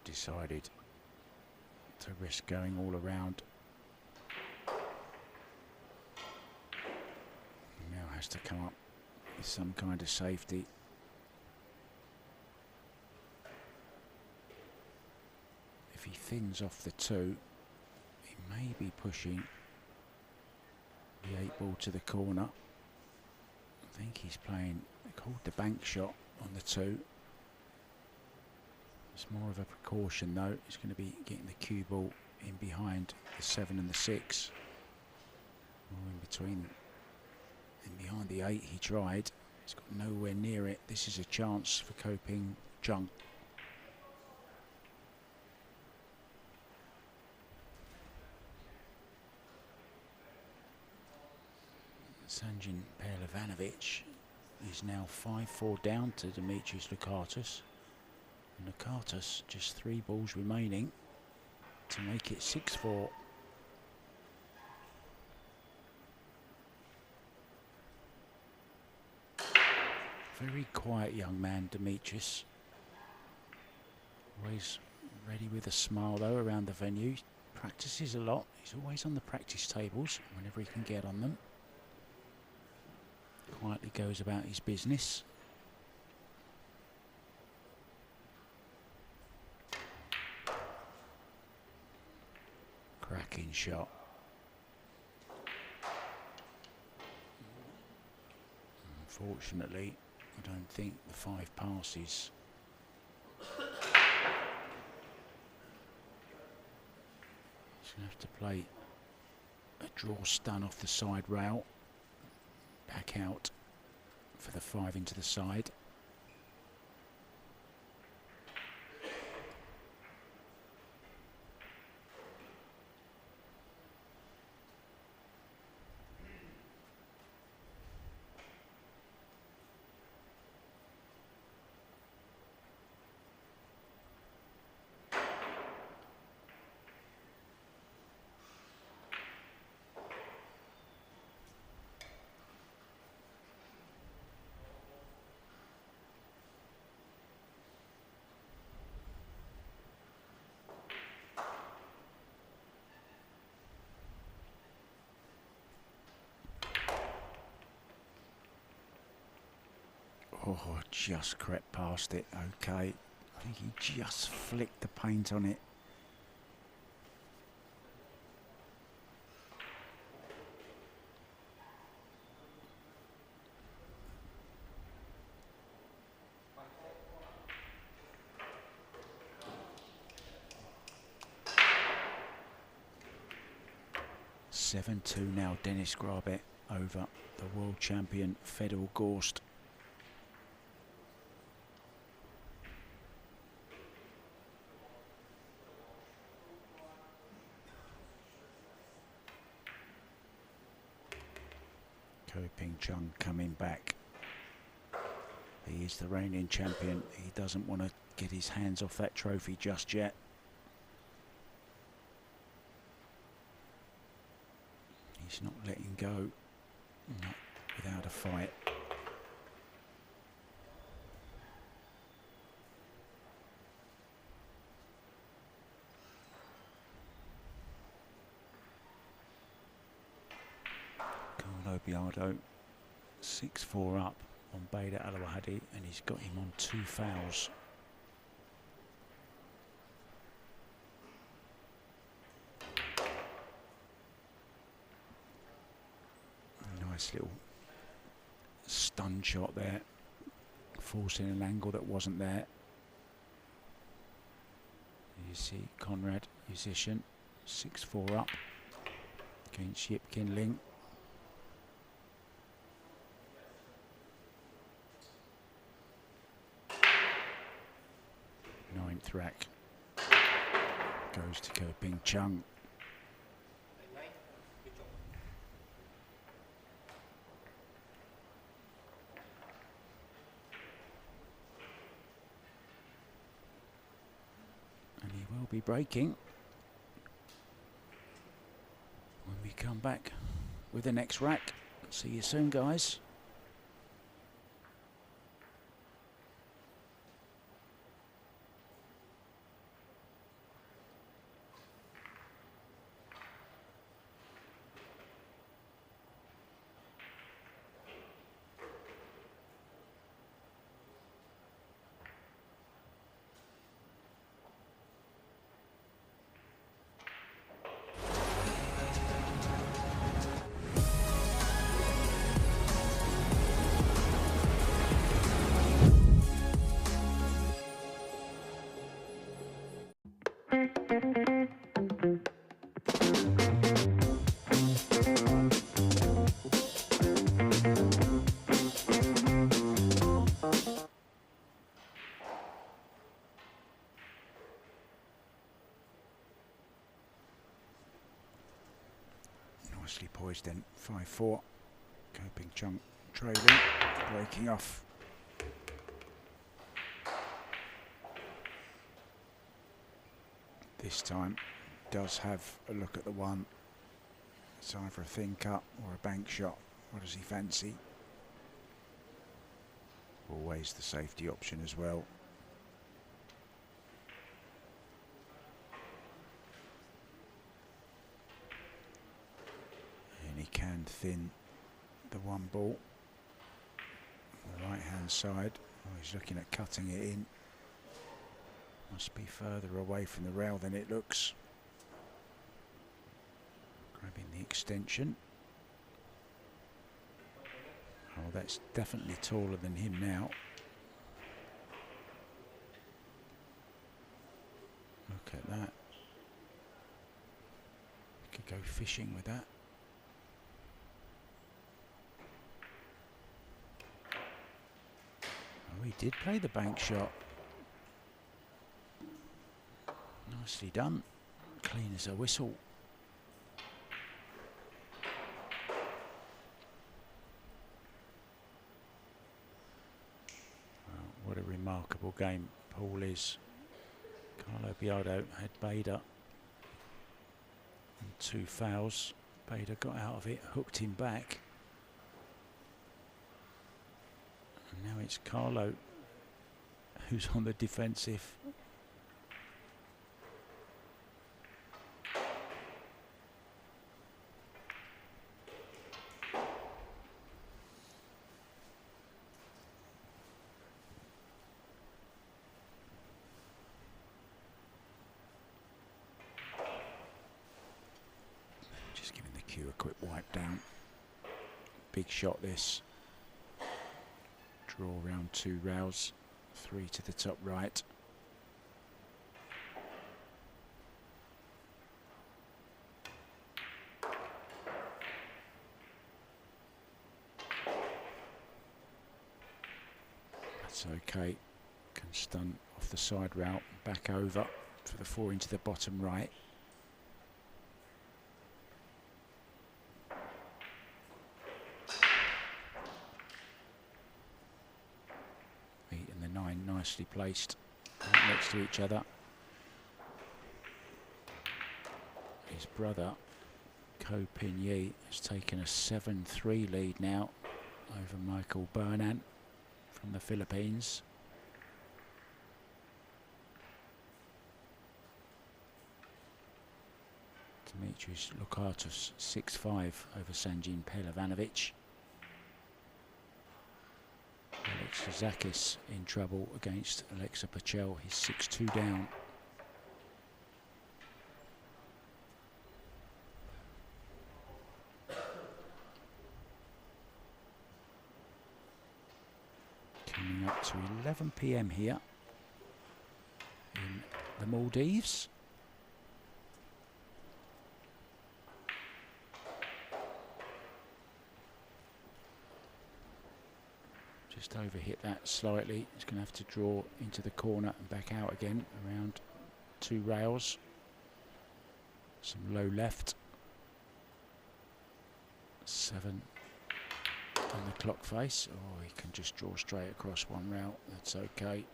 Decided to risk going all around. Now has to come up with some kind of safety. If he thins off the 2, he may be pushing the 8 ball to the corner. I think he's playing, called the bank shot on the 2. It's more of a precaution though. He's going to be getting the cue ball in behind the 7 and the 6. Or in between, in behind the 8 he tried. He's got nowhere near it. This is a chance for Ko Pin Chung. Sanjin Perlevanovic is now 5-4 down to Dimitris Lukatis. And Lukatis just 3 balls remaining to make it 6-4. Very quiet young man, Dimitris. Always ready with a smile though around the venue. Practices a lot. He's always on the practice tables whenever he can get on them. Quietly goes about his business. Cracking shot. Unfortunately, I don't think the 5 passes. He's going to have to play a draw stun off the side rail. Back out for the 5 into the side. Oh, just crept past it. Okay. I think he just flicked the paint on it. (7-2) now, Dennis Grabet over the world champion Fedor Gorst. Chung coming back. He is the reigning champion. He doesn't want to get his hands off that trophy just yet. He's not letting go, not without a fight. Pool-Billiard 6-4 up on Bader Alawahadi, and he's got him on 2 fouls. Nice little stun shot there, forcing an angle that wasn't there. You see Conrad, musician, 6-4 up against Yip Kin Ling. 9th rack goes to Chung. And he will be breaking when we come back with the next rack. See you soon, guys. Nicely poised then, 5-4. Chung trailing, breaking off. This time does have a look at the one. It's either a thin cut or a bank shot. What does he fancy? Always the safety option as well. And he can thin the one ball. The right hand side. Oh, he's looking at cutting it in. Must be further away from the rail than it looks. Grabbing the extension. Oh, that's definitely taller than him now. Look at that. Could go fishing with that. Oh, he did play the bank shot. Nicely done. Clean as a whistle. Well, what a remarkable game Paul is. Pool-Billiard had Bader. And 2 fouls. Bader got out of it, hooked him back. And now it's Carlo who's on the defensive. Just giving the cue a quick wipe down. Big shot this. Draw around 2 rails, 3 to the top right. That's okay. Can stun off the side rail, back over for the 4 into the bottom right. Nicely placed right next to each other. His brother Ko Pin Yi has taken a 7-3 lead now over Michael Bernan from the Philippines. Dimitrios Lukatos 6-5 over Sanjin Pelavanovic. Alex Zakis in trouble against Alexa Pachel. He's 6-2 down. Coming up to 11 PM here in the Maldives. Just overhit that slightly. He's going to have to draw into the corner and back out again around 2 rails. Some low left. 7 on the clock face. Oh, he can just draw straight across 1 rail. That's okay.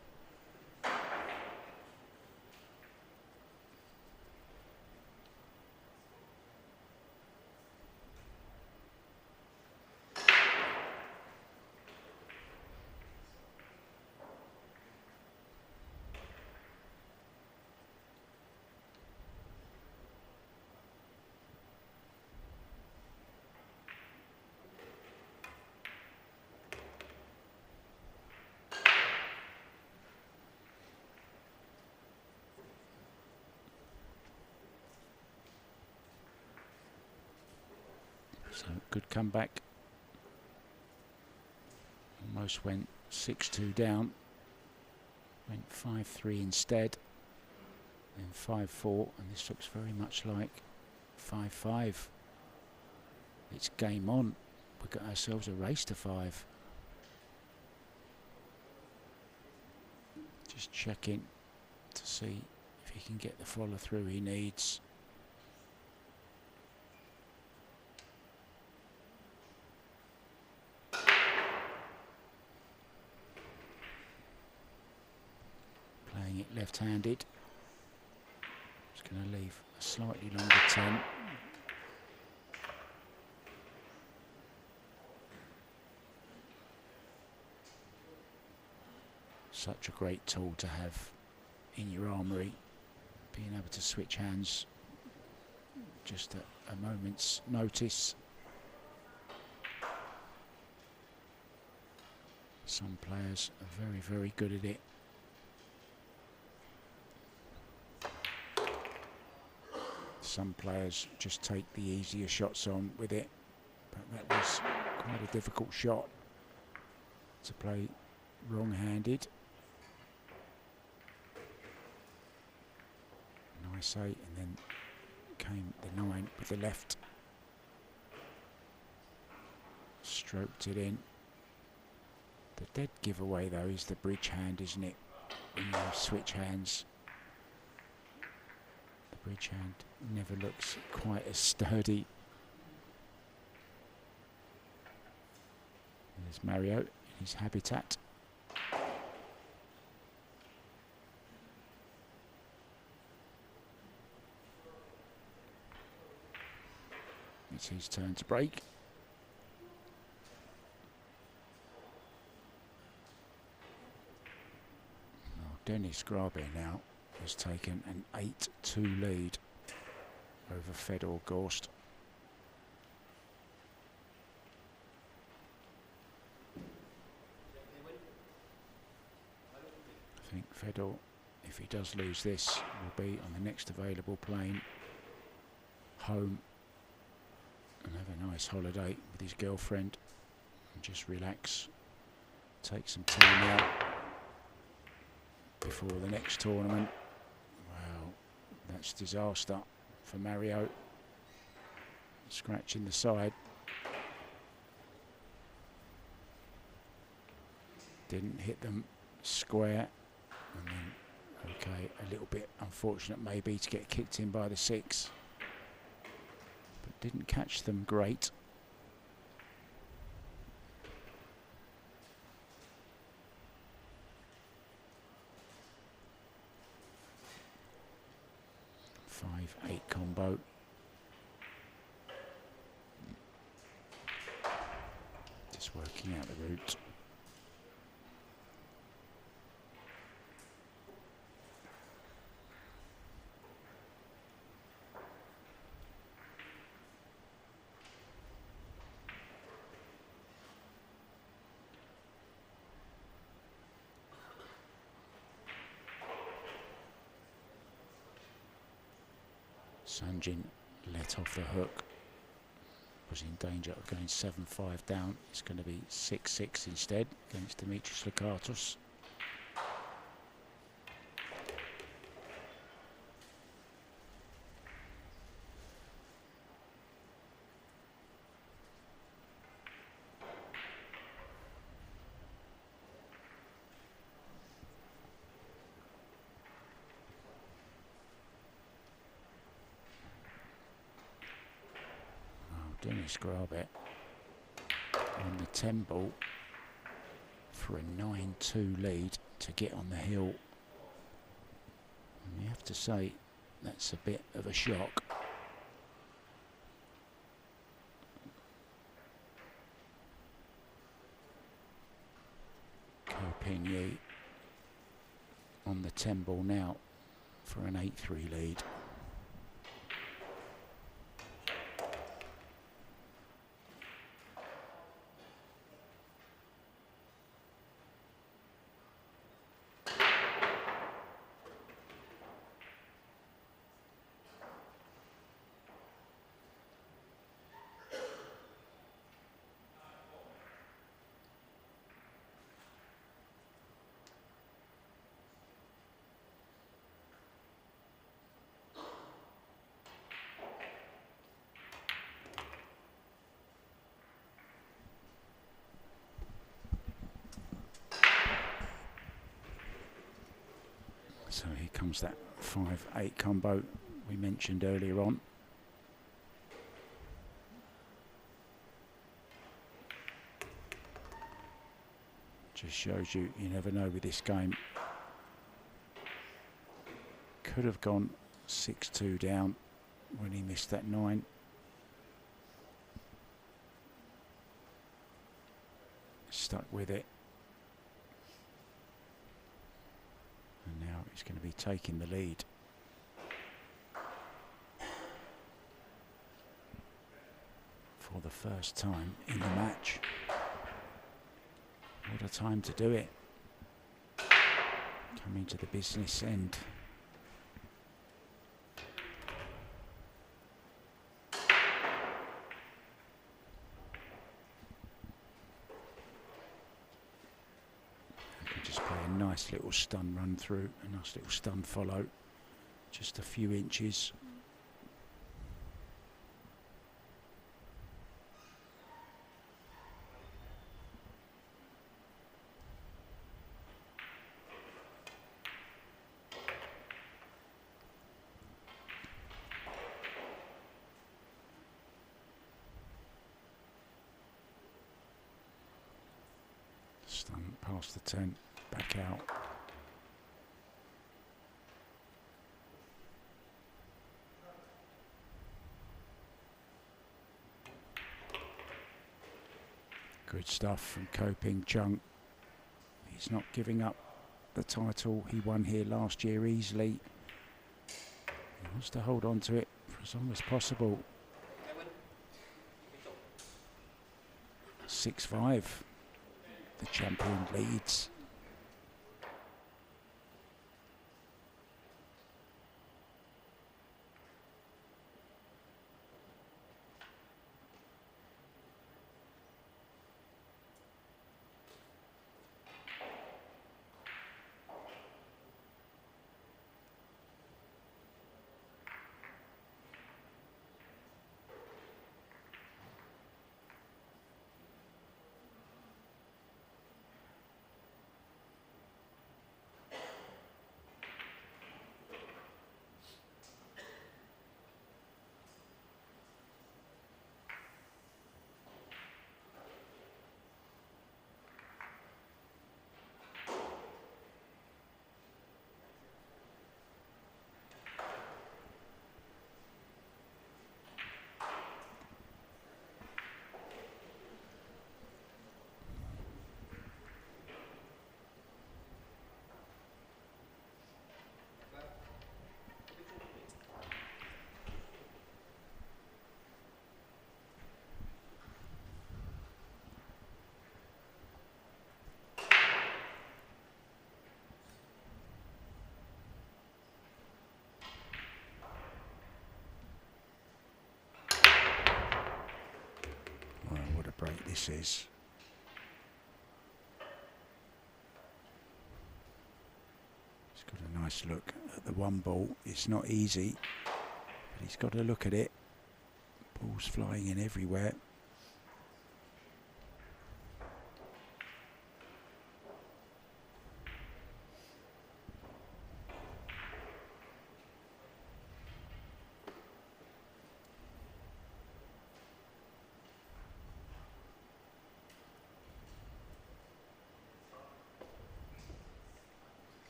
So good comeback. Almost went 6-2 down. Went 5-3 instead. Then 5-4, and this looks very much like 5-5. It's game on. We've got ourselves a race to 5. Just checking to see if he can get the follow through he needs. Playing it left-handed. It's going to leave a slightly longer 10. Such a great tool to have in your armoury, being able to switch hands just at a moment's notice. Some players are very, very good at it. Some players just take the easier shots on with it, but that was quite a difficult shot. to play wrong-handed. Nice 8, and then came the 9 with the left. Stroked it in. The dead giveaway though is the bridge hand, isn't it? When you switch hands, the bridge hand never looks quite as sturdy. There's Mario in his habitat. It's his turn to break. Dennis Grabe now has taken an 8-2 lead over Fedor Gorst. I think Fedor, if he does lose this, will be on the next available plane home and have a nice holiday with his girlfriend and just relax, take some time out before the next tournament. Well, that's disaster for Mario. Scratching the side. Didn't hit them square. And then, okay, a little bit unfortunate maybe to get kicked in by the 6. But didn't catch them great. Five-8 combo. Just working out the route. Sanjin let off the hook, was in danger of going 7-5 down. It's going to be 6-6 instead against Dimitris Lakatos. Dennis Grabe on the 10 ball for a 9-2 lead to get on the hill. And you have to say that's a bit of a shock. Kopinyi on the 10 ball now for an 8-3 lead. So here comes that 5-8 combo we mentioned earlier on. Just shows you never know with this game. Could have gone 6-2 down when he missed that 9. Stuck with it. And now he's going to be taking the lead. For the first time in the match. What a time to do it. Coming to the business end. just play a nice little stun run through, a nice little stun follow, just a few inches. Stun past the 10, back out. Good stuff from Chung. He's not giving up the title he won here last year easily. He wants to hold on to it for as long as possible. 6-5. The champion leads. What a break this is. He's got a nice look at the one ball. It's not easy, but he's got to look at it. Balls flying in everywhere.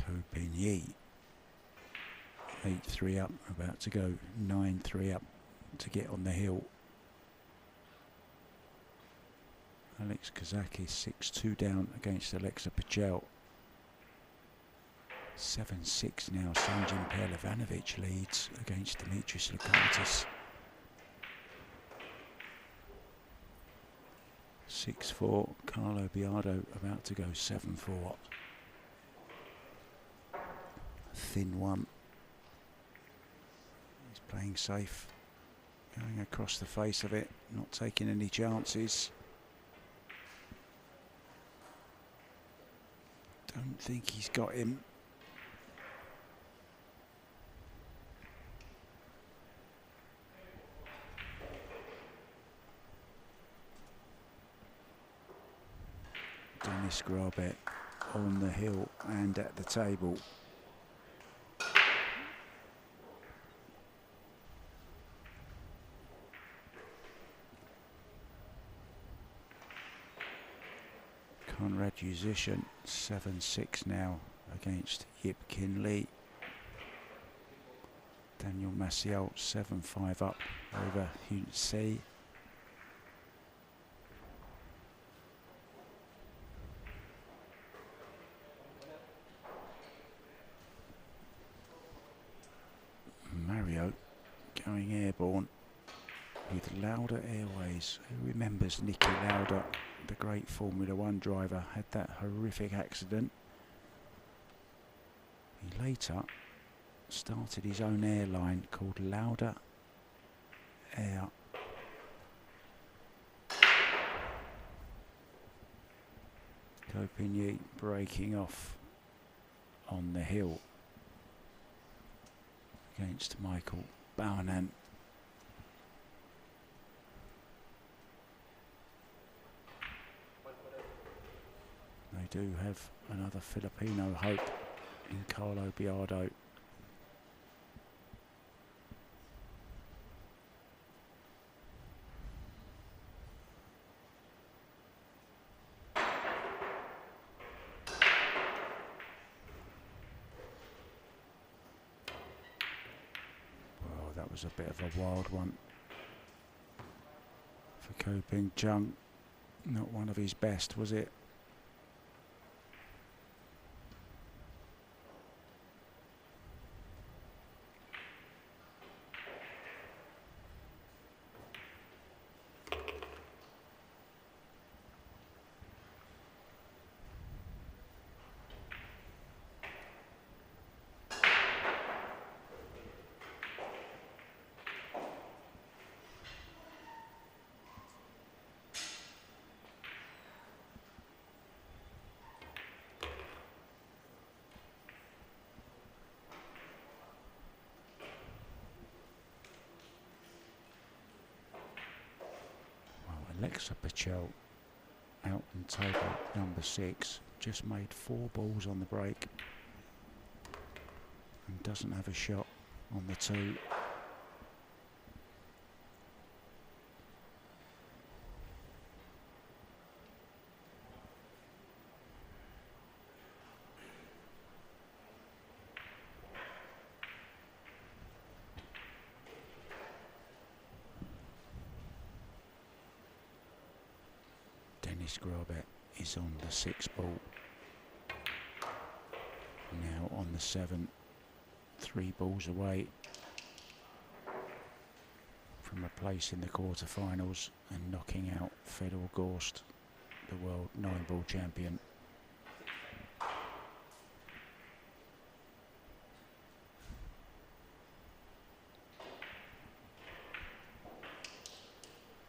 Pool-Billiard 8-3 up, about to go 9-3 up to get on the hill. Alex Kazakis 6-2 down against Alexa Pachel. 7-6 now. Sanjin Perlevanovic leads against Dimitris Lukaitis. 6-4. Carlo Biardo about to go 7-4. Thin one. He's playing safe, going across the face of it, not taking any chances. Don't think he's got him. Dennis Grabet on the hill and at the table. Conrad Musician 7-6 now against Yip Kin Lee. Daniel Maciel 7-5 up over Hyun Se. Mario going airborne with Lauda Airways. Who remembers Nicky Lauda, the great Formula One driver, had that horrific accident. He later started his own airline called Lauda air. Copigny breaking off on the hill against Michael Bowernan. They do have another Filipino hope in Carlo Biardo. That was a bit of a wild one for Coping. Chung, not one of his best, was it? Alexa Pachel out on table number 6, just made 4 balls on the break and doesn't have a shot on the 2. Grobet is on the 6 ball, now on the 7, 3 balls away from a place in the quarterfinals and knocking out Fedor Gorst, the world 9-ball champion.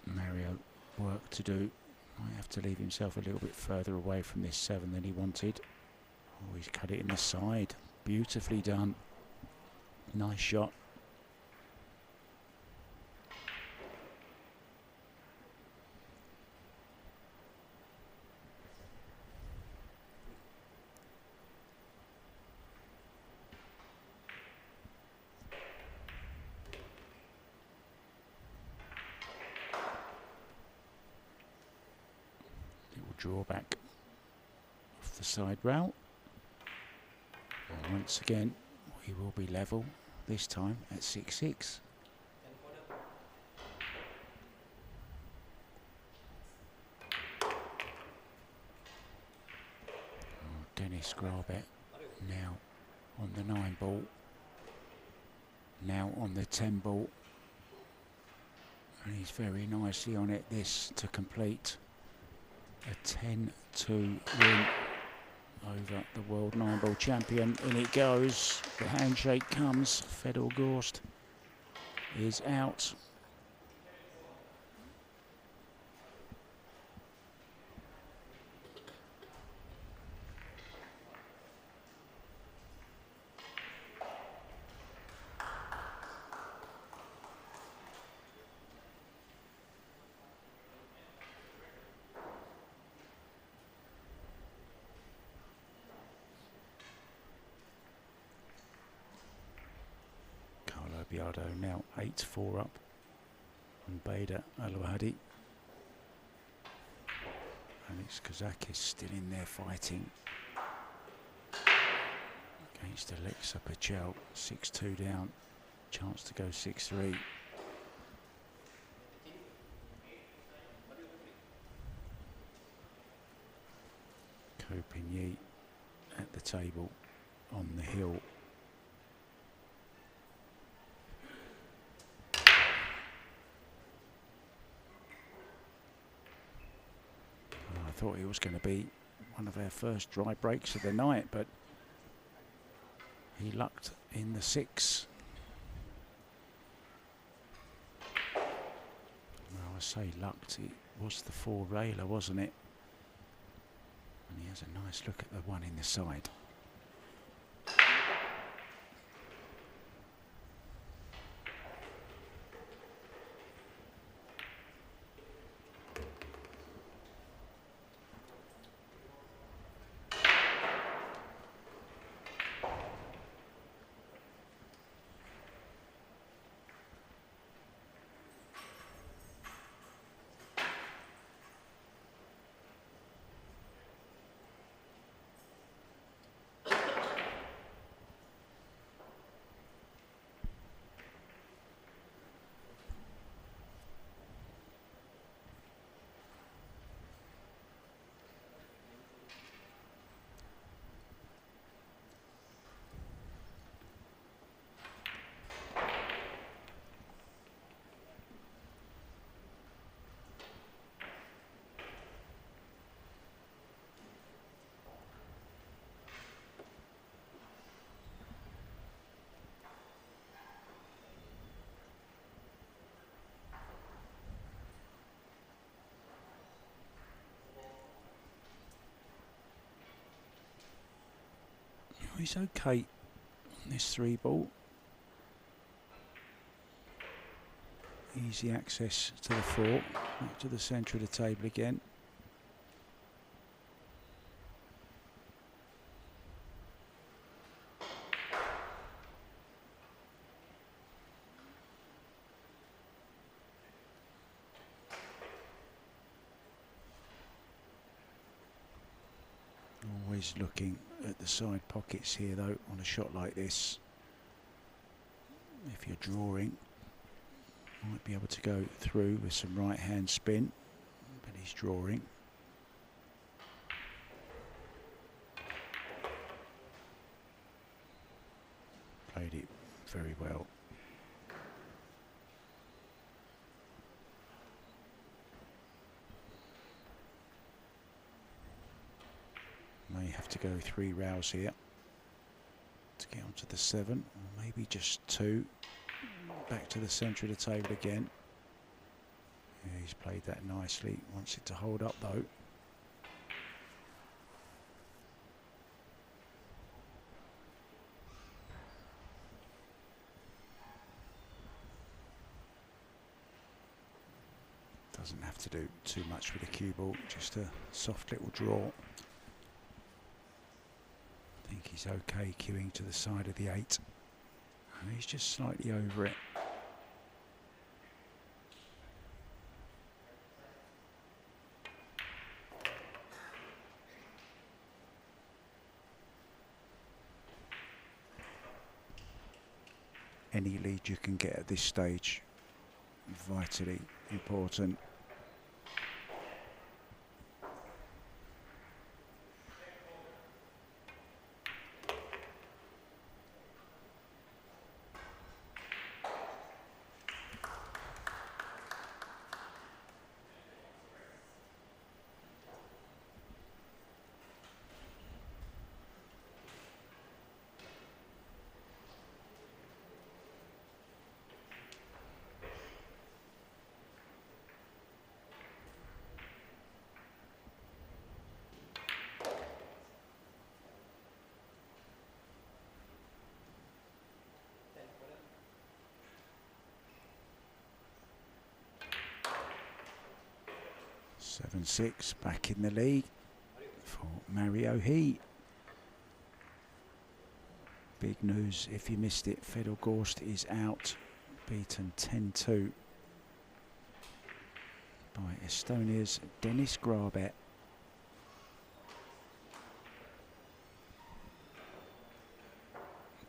Mario, work to do. Might have to leave himself a little bit further away from this 7 than he wanted. Oh, he's cut it in the side. Beautifully done. Nice shot. Draw back off the side rail, and once again we will be level, this time at 6-6. Dennis Grabet now on the 9 ball, now on the 10 ball, and he's very nicely on it, this to complete a 10-2 win over the world 9-ball champion. In it goes, the handshake comes, Fedor Gorst is out. Biardo now 8-4 up on Bader Al-Wahdi. Alex Kazakis still in there fighting against Alexa Pachel. 6-2 down, chance to go 6-3. Copigny at the table on the hill. I thought it was going to be one of our first dry breaks of the night, but he lucked in the 6. say lucked, it was the 4-railer, wasn't it? And he has a nice look at the one in the side. He's okay on this 3 ball. Easy access to the 4, back to the centre of the table again. Always looking at the side pockets here though on a shot like this. If you're drawing, might be able to go through with some right hand spin, but he's drawing. Played it very well. May have to go 3 rows here to get onto the 7, or maybe just 2. Back to the centre of the table again. Yeah, he's played that nicely. Wants it to hold up though. Doesn't have to do too much with the cue ball, just a soft little draw. I think he's okay cueing to the side of the 8. And he's just slightly over it. Any lead you can get at this stage, vitally important. Seven 6 back in the league for Mario He. Big news if you missed it, Fedor Gorst is out, beaten 10-2 by Estonia's Dennis Grabet.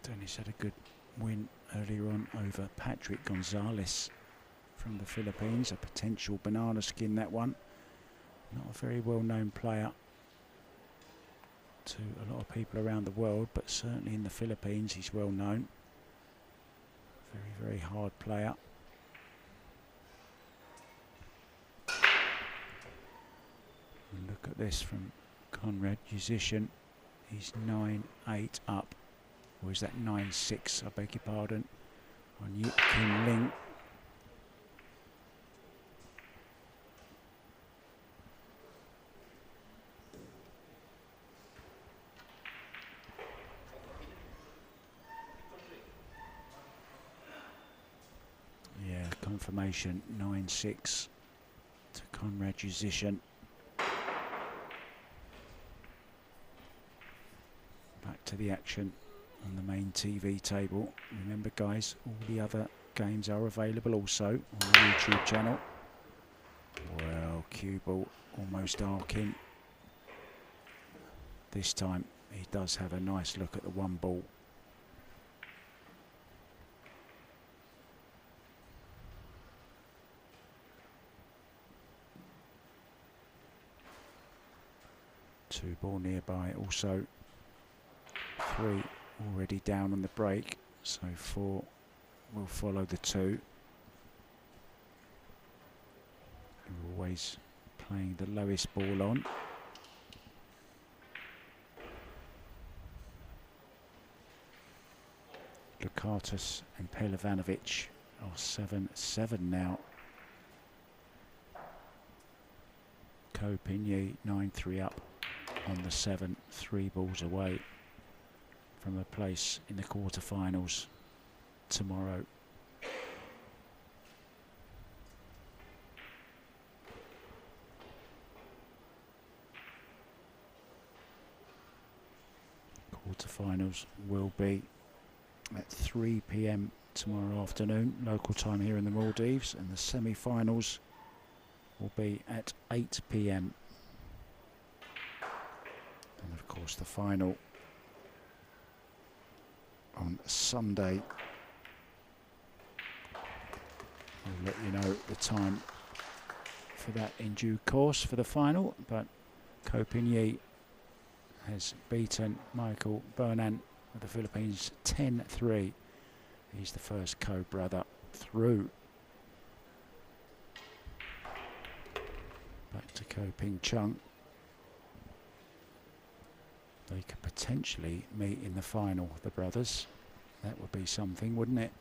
Dennis had a good win earlier on over Patrick Gonzalez from the Philippines, a potential banana skin that one. Not a very well-known player to a lot of people around the world, but certainly in the Philippines he's well known. Very, very hard player. And look at this from Conrad Musician. He's 9-8 up. Or is that 9-6, I beg your pardon, on Yip Kim Ling. formation, 9-6 to Conrad Musician. Back to the action on the main TV table. Remember guys, all the other games are available also on the YouTube channel. Well, cue ball almost arcing. This time he does have a nice look at the one ball. Two ball nearby also. 3 already down on the break, so 4 will follow the 2. Always playing the lowest ball on. Lukatis and Pelovanovic are 7-7 now. Kopinyi 9-3 up on the 7, 3 balls away from a place in the quarterfinals tomorrow. Quarterfinals will be at 3 p.m. tomorrow afternoon, local time here in the Maldives, and the semi-finals will be at 8 p.m. and of course the final on Sunday. I'll let you know the time for that in due course for the final, but Kopinyi has beaten Michael Bernan of the Philippines 10-3. He's the first co-brother through. Back to Chung. They could potentially meet in the final, the brothers. That would be something, wouldn't it?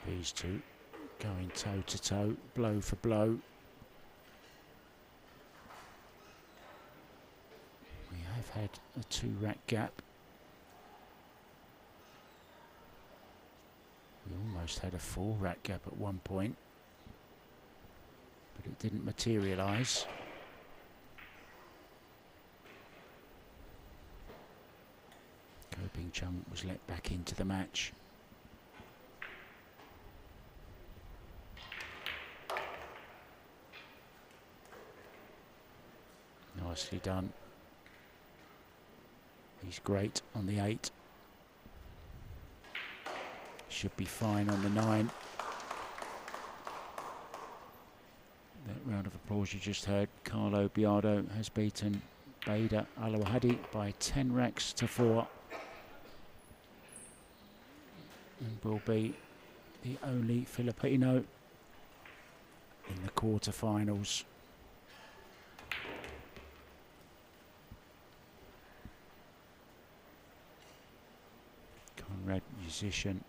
These two going toe to toe, blow for blow. We have had a 2-rack gap. We almost had a 4-rack gap at one point, but it didn't materialise. Chung was let back into the match. Nicely done. He's great on the 8. Should be fine on the 9. That round of applause you just heard. Carlo Biardo has beaten Bader Alawahadi by 10 racks to 4. And will be the only Filipino in the quarterfinals. Conrad Musician.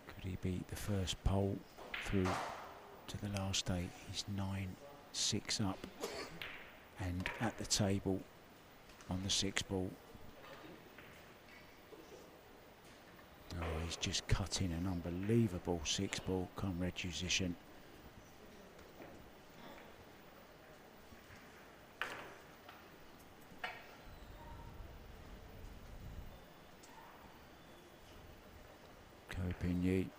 Could he beat the first pole through to the last 8? He's 9-6 up and at the table on the 6 ball. Oh, he's just cut in an unbelievable 6 ball, Conrad Musician. Kopinyi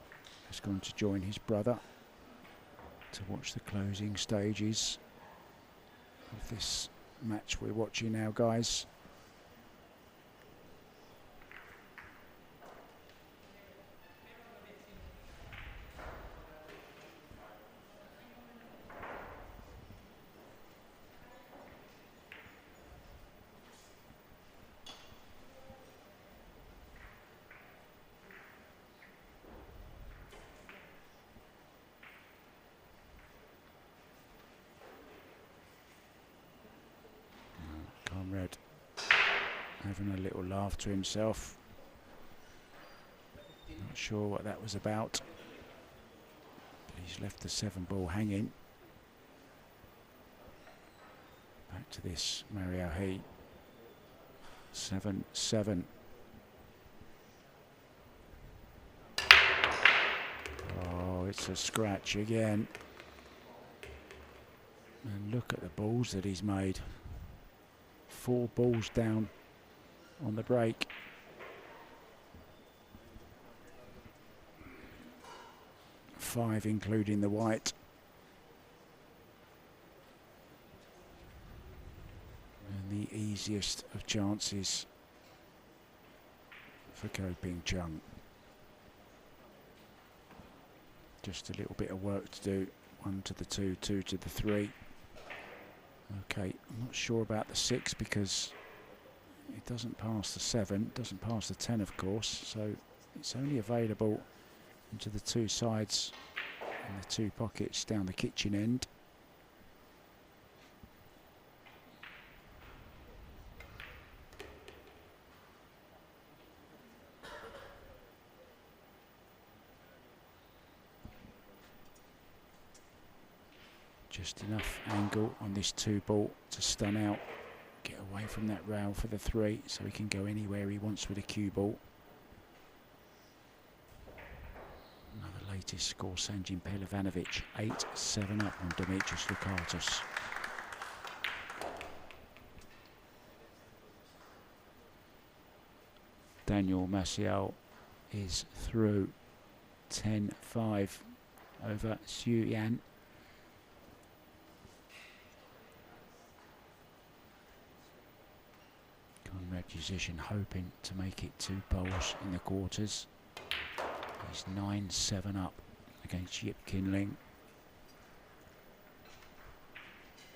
has gone to join his brother to watch the closing stages of this match we're watching now, guys. Conrad having a little laugh to himself. Not sure what that was about. But he's left the 7-ball hanging. Back to this Mario He. 7-7. Oh, it's a scratch again. And look at the balls that he's made. 4 balls down on the break. Five including the white. And the easiest of chances for coping Chung. Just a little bit of work to do. 1 to the 2, 2 to the 3. Okay, I'm not sure about the 6 because it doesn't pass the 7, doesn't pass the 10 of course, so it's only available into the 2 sides and the 2 pockets down the kitchen end. Just enough angle on this 2-ball to stun out, get away from that rail for the 3 so he can go anywhere he wants with a cue ball. Another latest score, Sanjin Pelivanovic, 8-7 up on Dimitris Lukatos. Daniel Maciel is through 10-5 over Xu Yan. Conrad Musician hoping to make it 2 poles in the quarters. He's 9-7 up against Yip Kinling.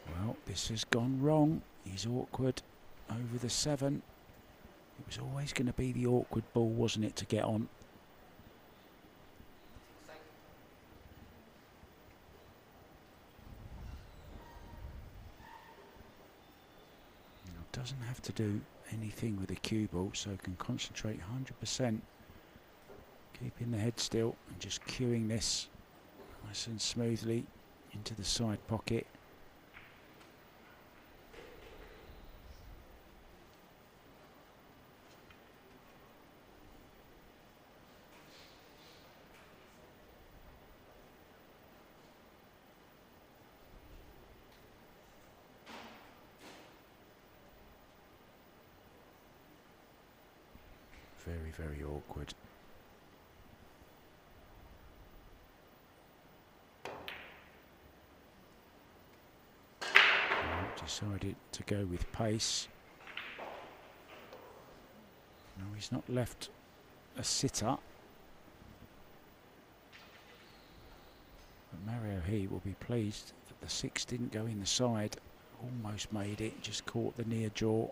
Well, this has gone wrong. He's awkward over the 7. It was always going to be the awkward ball, wasn't it, to get on? Doesn't have to do anything with the cue ball, so can concentrate 100%, keeping the head still and just cueing this nice and smoothly into the side pocket. Very, very awkward. Decided to go with pace. No, he's not left a sitter. But Mario He will be pleased that the 6 didn't go in the side. Almost made it, just caught the near jaw.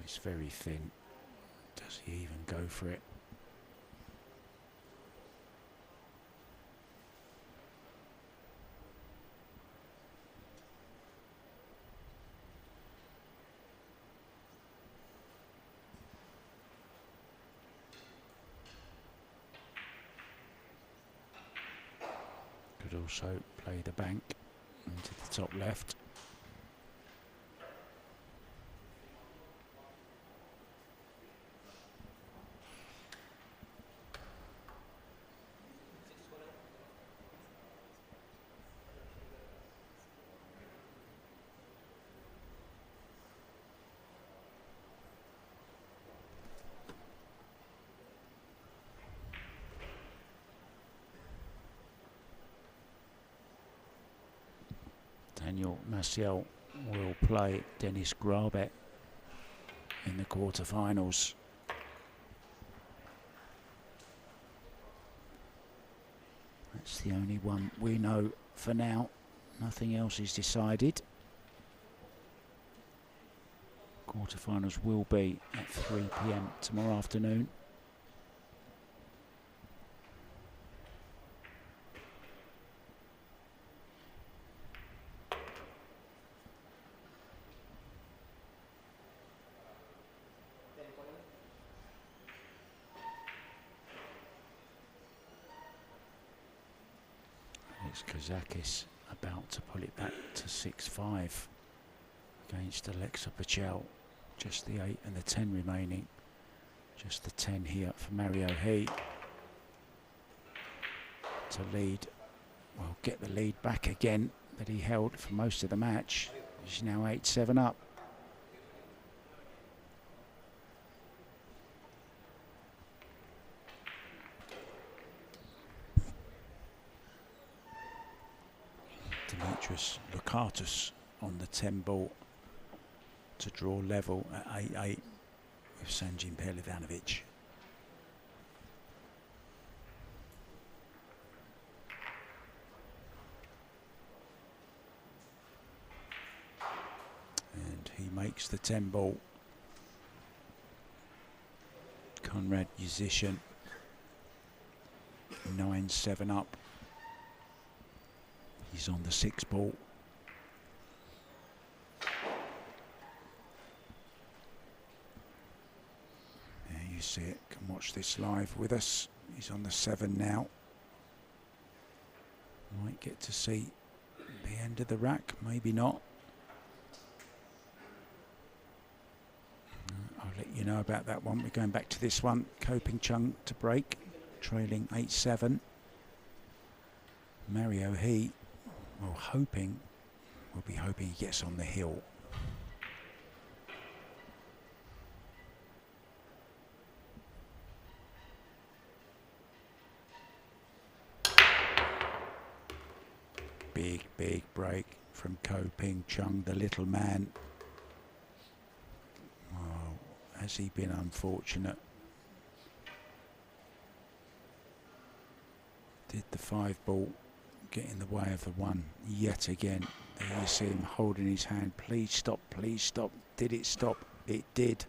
It's very thin. Does he even go for it? Could also play the bank into the top left. Daniel Maciel will play Denis Grabet in the quarterfinals. That's the only one we know for now. Nothing else is decided. Quarterfinals will be at 3 p.m. tomorrow afternoon. It's Kazakis about to pull it back to 6-5 against Alexa Pachel. Just the 8 and the 10 remaining. Just the 10 here for Mario He to lead. Well, get the lead back again that he held for most of the match. He's now 8-7 up. Dimitris Lukatus on the 10 ball to draw level at 8-8 with Sanjin Pelivanovic. And he makes the 10 ball. Konrad Yuzishin 9-7 up. He's on the 6 ball. There you see it. Can watch this live with us. He's on the 7 now. Might get to see the end of the rack, maybe not. I'll let you know about that one. We're going back to this one. Koping Chung to break, trailing 8-7. Mario He, well, we'll be hoping he gets on the hill. Big break from Koping Chung, the little man. Oh, has he been unfortunate? Did the 5 ball get in the way of the 1 yet again? There you see him holding his hand. Please stop, please stop. Did it stop? It did.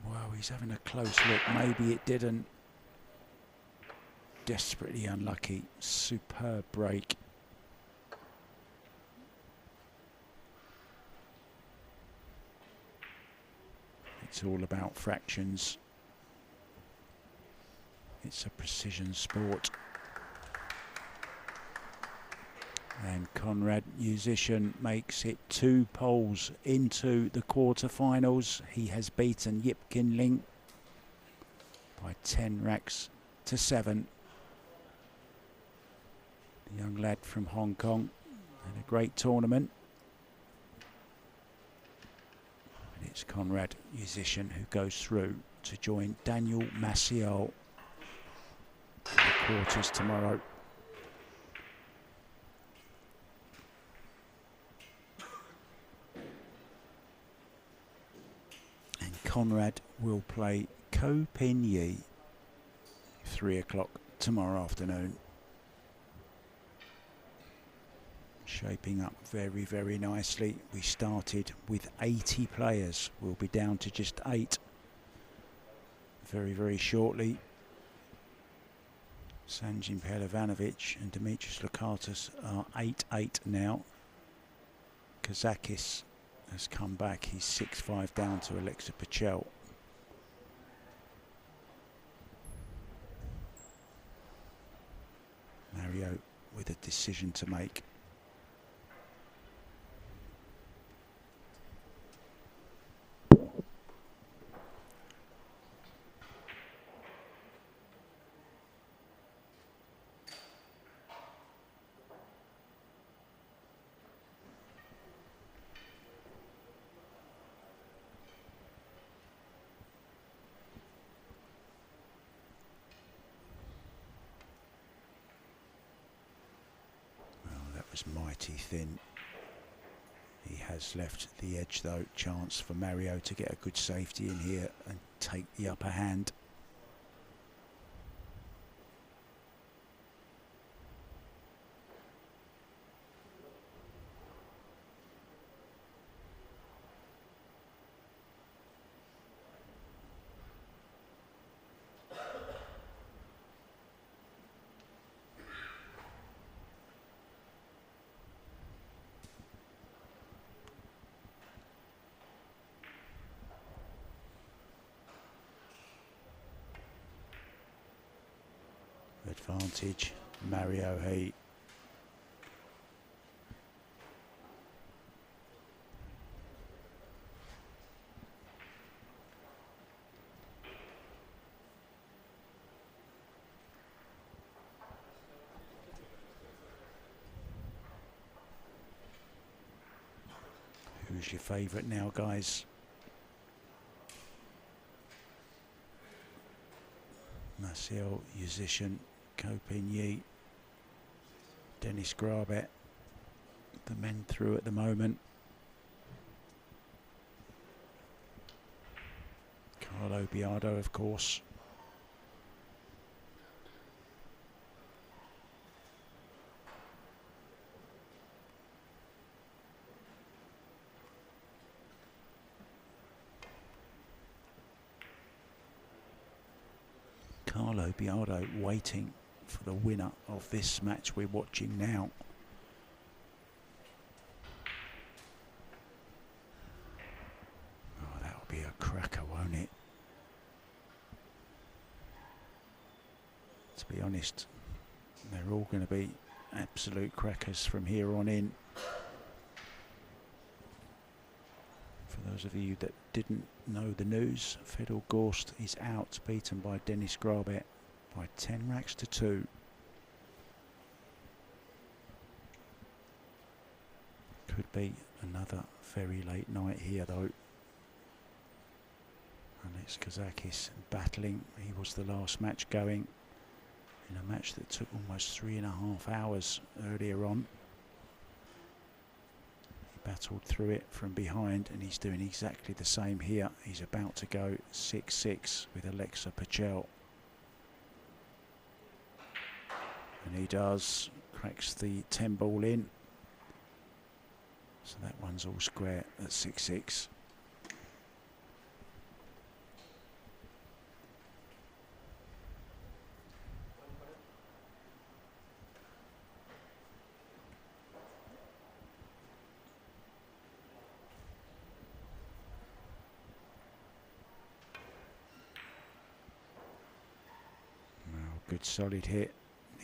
Well, he's having a close look. Maybe it didn't. Desperately unlucky. Superb break. It's all about fractions. It's a precision sport. And Konrad Yuzishin makes it 2 poles into the quarterfinals. He has beaten Yip Kin Ling by 10 racks to 7. The young lad from Hong Kong had a great tournament. And it's Konrad Yuzishin who goes through to join Daniel Maciel in the quarters tomorrow. And Konrad will play Ko Pin Yi 3 o'clock tomorrow afternoon. Shaping up very, very nicely. We started with 80 players. We'll be down to just 8 very, very shortly. Sanjin Pelivanovic and Dimitris Lukatus are 8-8 now. Kazakis has come back. He's 6-5 down to Alexa Pachel. Mario with a decision to make. Was mighty thin. He has left the edge though. Chance for Mario to get a good safety in here and take the upper hand. advantage. Mario He. Who's your favourite now, guys? Marcel Musician, Kopin Yi, Dennis Grabet, the men through at the moment. Carlo Biardo, of course. Carlo Biardo waiting for the winner of this match we're watching now. Oh, that'll be a cracker, won't it? To be honest, they're all going to be absolute crackers from here on in. For those of you that didn't know the news, Fedor Gorst is out, beaten by Dennis Grabet by 10 racks to 2. Could be another very late night here though. Alex Kazakis battling. He was the last match going in a match that took almost 3.5 hours earlier on. Battled through it from behind, and he's doing exactly the same here. He's about to go 6-6 with Alexa Pachel. And he does, cracks the 10 ball in. So that one's all square at 6-6. Good solid hit.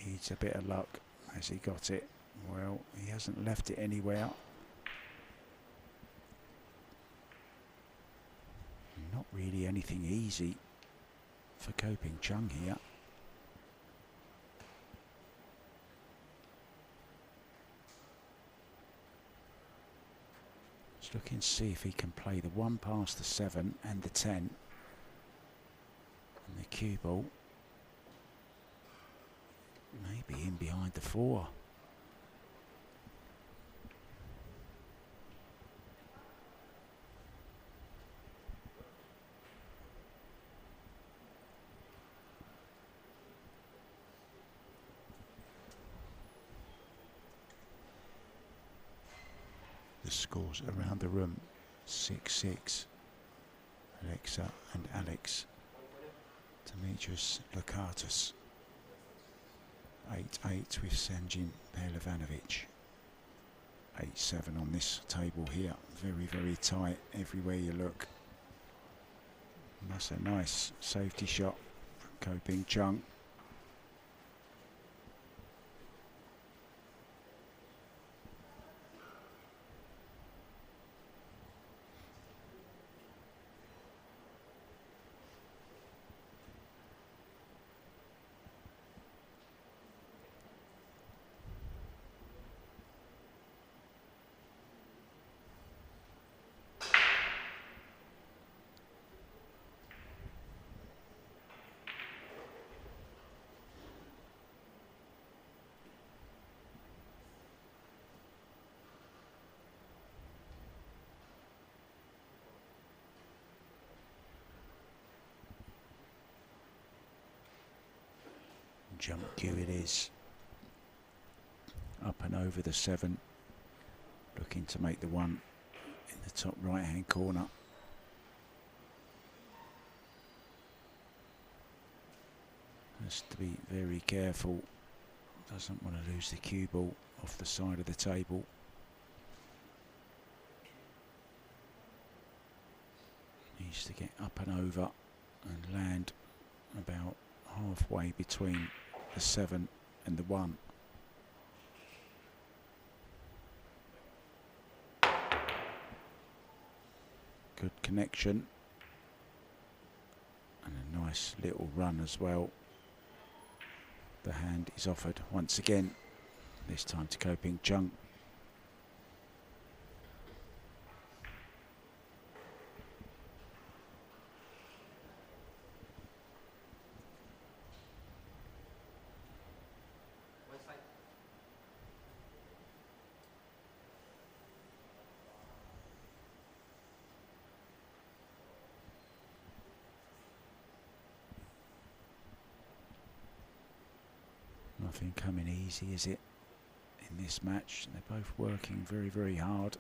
Needs a bit of luck. Has he got it? Well, he hasn't left it anywhere. Not really anything easy for Kopin Chung here. Let's look and see if he can play the 1 past the 7 and the 10. And the cue ball. Maybe in behind the 4. The scores around the room: 6-6. Alexa and Alex. Demetrius Lakatos. 8-8 with Sanjin Perlevanovic. 8-7 on this table here. Very, very tight everywhere you look. And that's a nice safety shot from Kopin Chung. Jump cue it is. Up and over the 7. Looking to make the 1 in the top right hand corner. Has to be very careful. Doesn't want to lose the cue ball off the side of the table. Needs to get up and over and land about halfway between the 7 and the 1. Good connection. And a nice little run as well. The hand is offered once again, this time to coping Chung. Nothing coming easy, is it, in this match? They're both working very, very hard.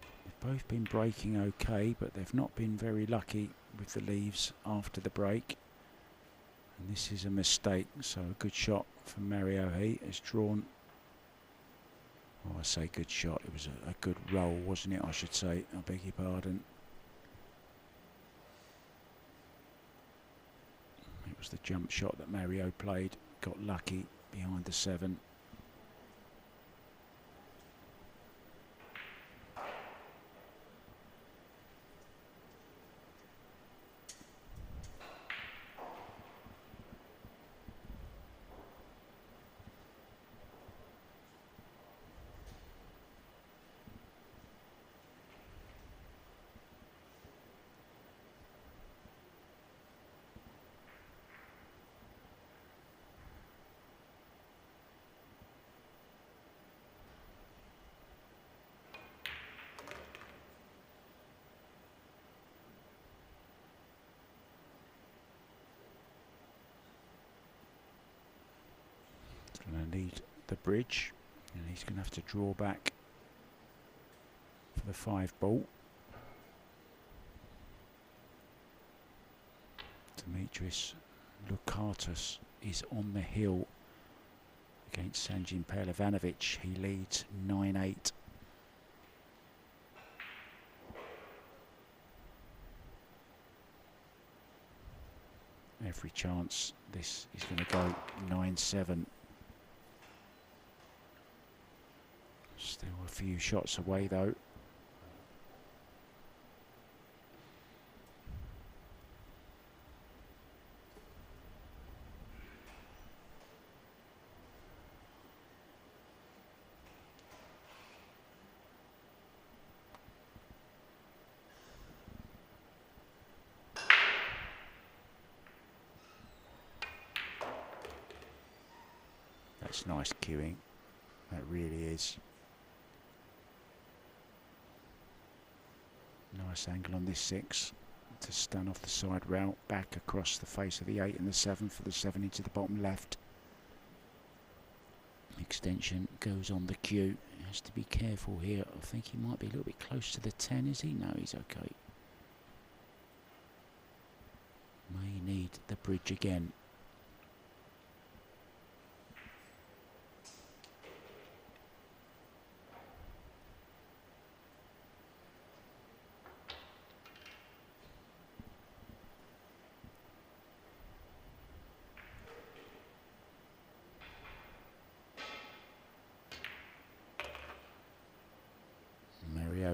They've both been breaking okay, but they've not been very lucky with the leaves after the break. And this is a mistake, so a good shot from Mario. He has drawn. Oh, I say good shot. It was a good roll, wasn't it? I should say. I beg your pardon. It was the jump shot that Mario played. Got lucky behind the 7. Going to need the bridge, and he's going to have to draw back for the 5 ball. Dimitris Lukatus is on the hill against Sanjin Pelevanovic. He leads 9-8. Every chance this is going to go 9-7. Still a few shots away though. That's nice cueing. That really is. Nice angle on this 6 to stun off the side route, back across the face of the 8 and the 7 for the 7 into the bottom left. Extension goes on the cue. Has to be careful here. I think he might be a little bit close to the 10, is he? No, he's okay. May need the bridge again.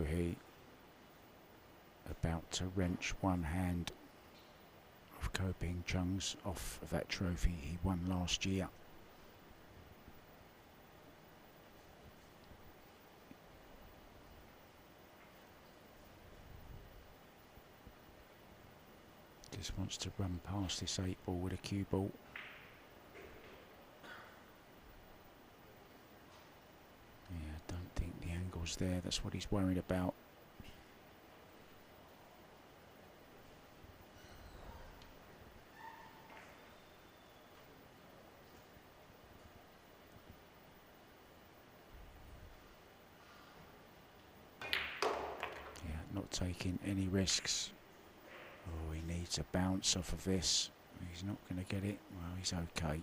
He about to wrench one hand of Koping Chung's off of that trophy he won last year. Just wants to run past this 8 ball with a cue ball. Yeah, I don't think the angle's there. That's what he's worried about. Yeah, not taking any risks. Oh, he needs a bounce off of this. He's not going to get it. Well, he's okay.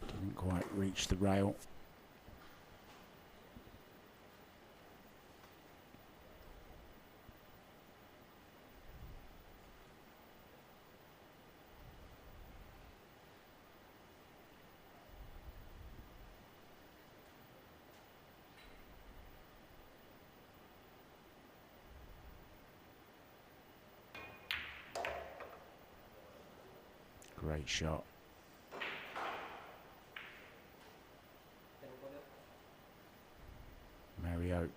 Didn't quite reach the rail. Great shot. Mario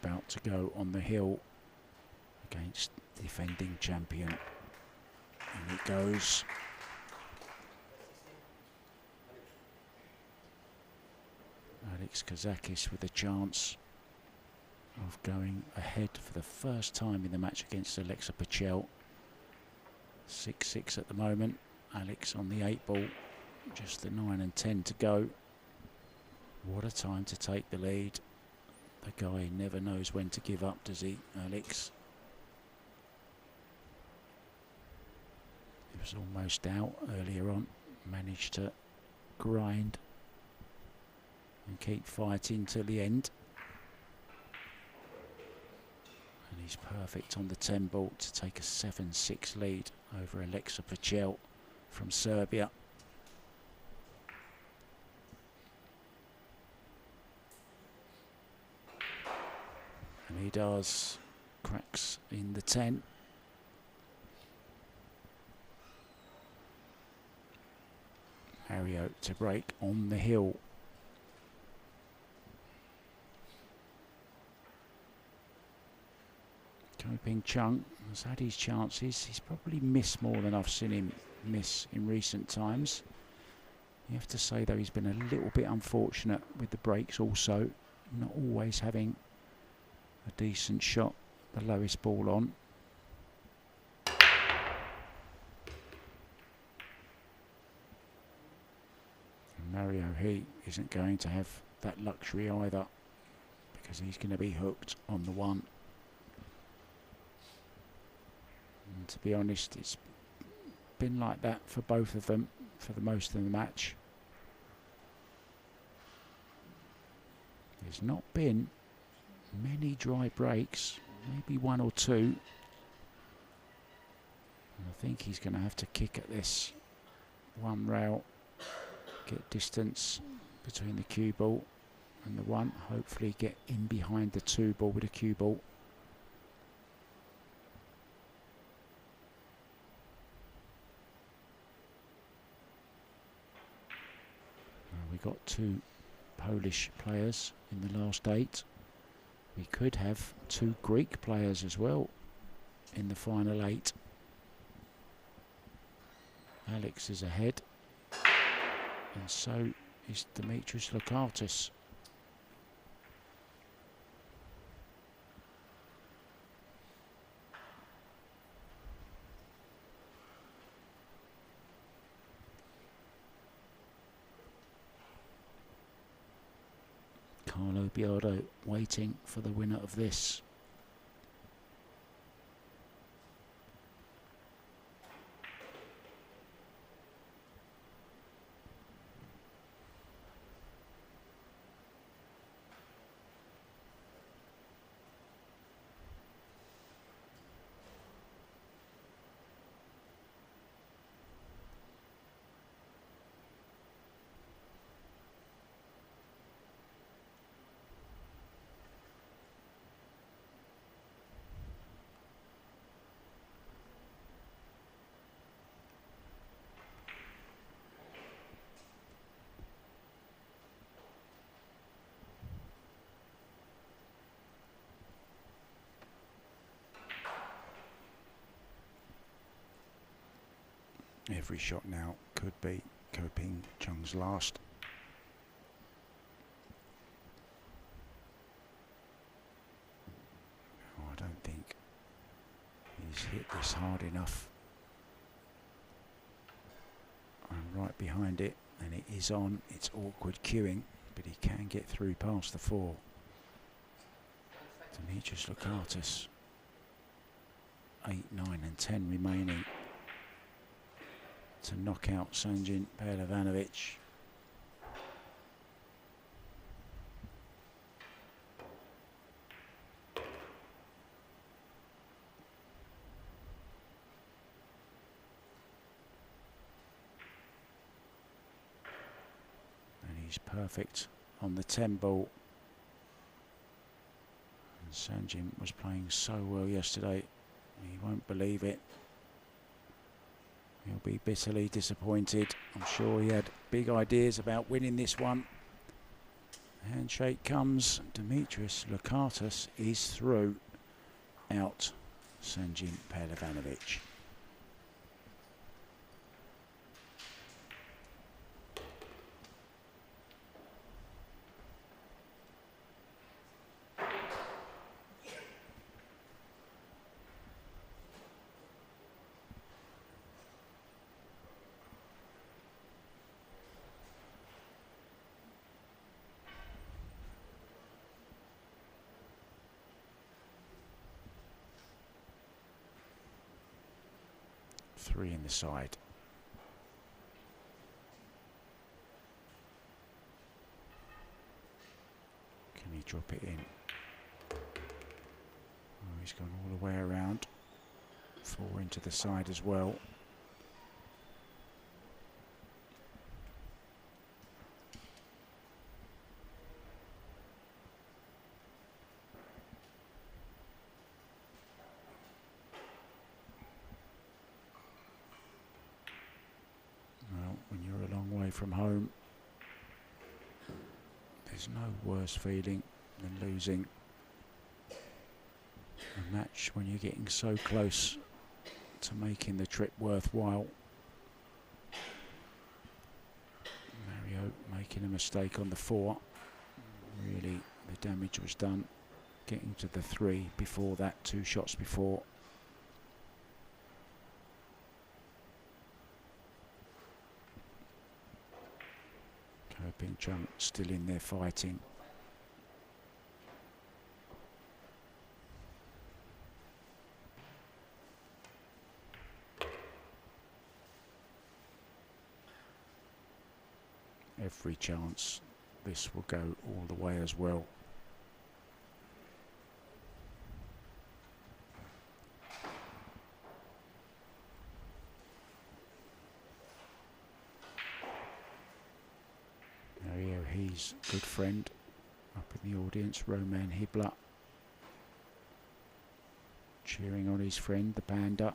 about to go on the hill against defending champion. And it goes. Alex Kazakis with a chance of going ahead for the first time in the match against Alexa Pachel. 6-6 at the moment. Alex on the 8 ball. Just the 9 and 10 to go. What a time to take the lead. The guy never knows when to give up, does he, Alex? He was almost out earlier on. Managed to grind and keep fighting till the end. And he's perfect on the 10 ball to take a 7-6 lead over Alexa Pachel from Serbia. And he does. Cracks in the 10. Mario to break on the hill. Coping Chung has had his chances. He's probably missed more than I've seen him miss in recent times. You have to say, though, he's been a little bit unfortunate with the breaks also. Not always having a decent shot, the lowest ball on. And Mario, he isn't going to have that luxury either, because he's going to be hooked on the 1. And to be honest, it's been like that for both of them for the most of the match. There's not been many dry breaks, maybe 1 or 2. And I think he's going to have to kick at this 1 rail, get distance between the cue ball and the 1, hopefully get in behind the 2 ball with a cue ball. We got 2 Polish players in the last 8. We could have 2 Greek players as well in the final 8. Alex is ahead, and so is Dimitris Lokatis. Carlo Biardo waiting for the winner of this. Every shot now could be Coping Chung's last. Oh, I don't think he's hit this hard enough. I'm right behind it, and it is on. It's awkward queuing, but he can get through past the 4. Dimitris Lokatis. 8, 9 and 10 remaining to knock out Sanjin Perlevanovic. And he's perfect on the 10 ball. And Sanjin was playing so well yesterday, you won't believe it. He'll be bitterly disappointed. I'm sure he had big ideas about winning this one. Handshake comes. Dimitris Lukatis is through. Out Sanjin Pelevanovic. Three in the side. Can he drop it in? Oh, he's gone all the way around. Four into the side as well. From home, there's no worse feeling than losing a match when you're getting so close to making the trip worthwhile. Mario making a mistake on the 4. Really, the damage was done getting to the 3 before that, 2 shots before. Chung still in there fighting. Every chance this will go all the way as well. His good friend up in the audience, Roman Hibla, cheering on his friend, the panda.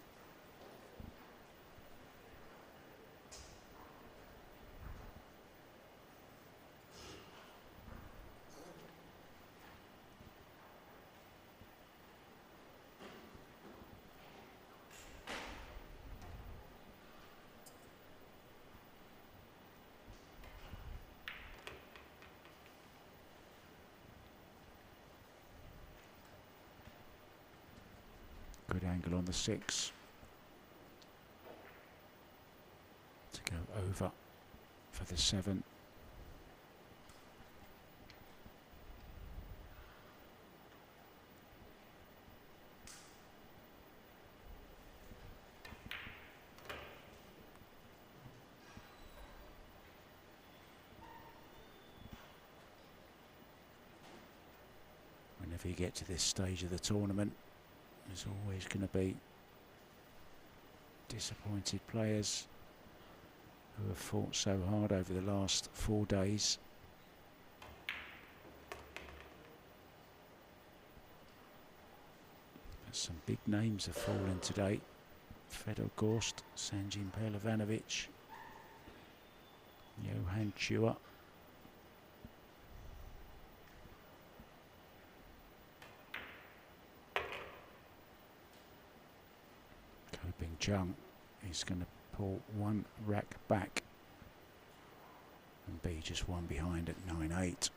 Good angle on the 6 to go over for the 7. Whenever you get to this stage of the tournament, there's always going to be disappointed players who have fought so hard over the last 4 days. But some big names have fallen today. Fedor Gorst, Sanjin Pelevanovic, Johan Chua. Chung is going to pull 1 rack back and be just 1 behind at 9-8.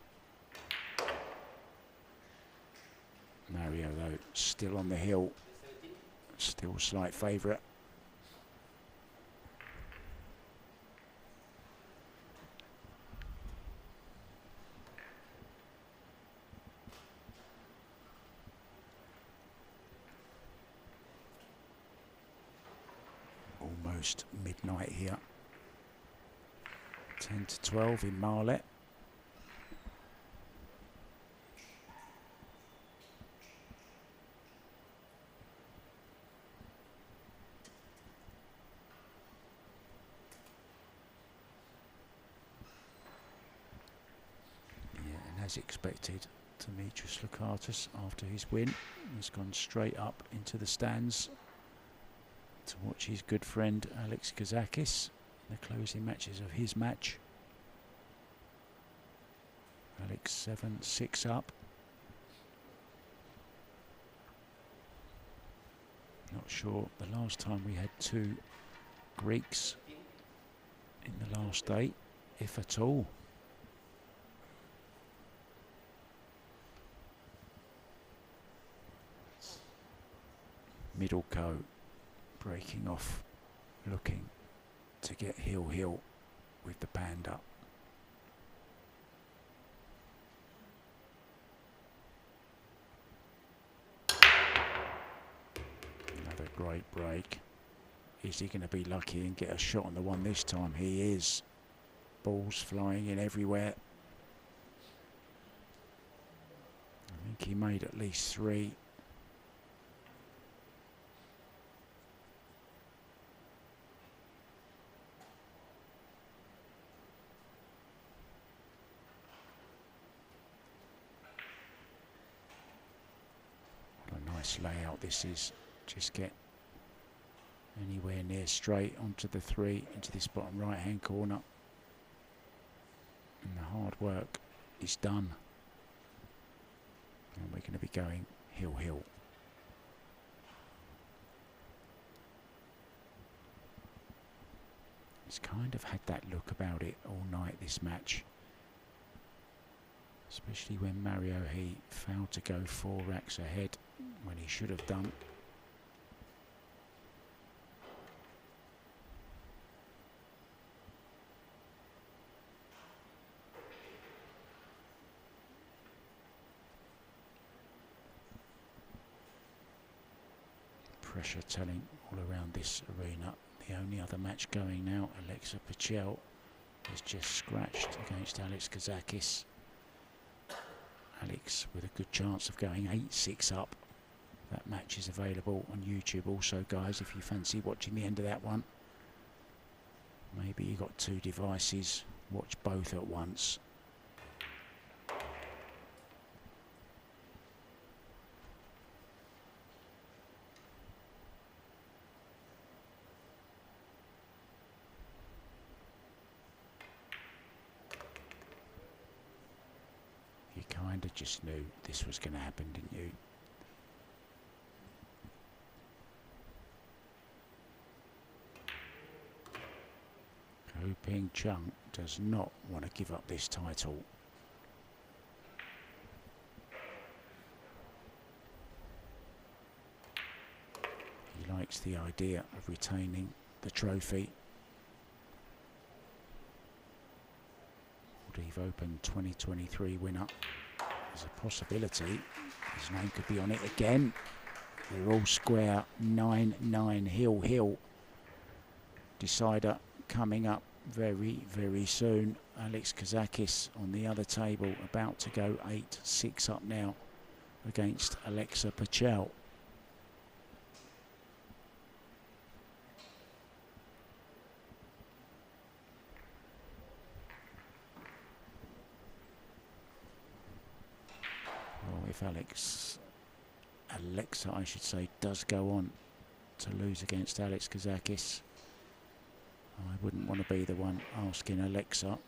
Mario, though, still on the hill, still slight favourite. Almost midnight here. 10 to 12 in Marlet. Yeah, and as expected, Dimitris Lukatis, after his win, has gone straight up into the stands to watch his good friend Alex Kazakis in the closing matches of his match. Alex 7-6 up. Not sure the last time we had two Greeks in the last 8, if at all. Middle co breaking off, looking to get heel with the band up. Another great break. Is he going to be lucky and get a shot on the one this time? He is. Balls flying in everywhere. I think he made at least 3. What a nice layout this is. Just get anywhere near straight onto the 3, into this bottom right hand corner. And the hard work is done. And we're going to be going heel. It's kind of had that look about it all night, this match. Especially when Mario, he failed to go 4 racks ahead when he should have done. Pressure telling all around this arena. The only other match going now, Alexa Pichel has just scratched against Alex Kazakis. Alex with a good chance of going 8-6 up. That match is available on YouTube also, guys, if you fancy watching the end of that one. Maybe you got 2 devices, watch both at once. You kind of just knew this was going to happen, didn't you? Chung does not want to give up this title. He likes the idea of retaining the trophy. Maldives Open 2023 winner. There's a possibility his name could be on it again. They're all square. 9-9 heel. Decider coming up very soon. Alex Kazakis on the other table, about to go 8-6 up now against Alexa Pichel. Well, if Alexa, I should say, does go on to lose against Alex Kazakis, I wouldn't want to be the one asking Alexa,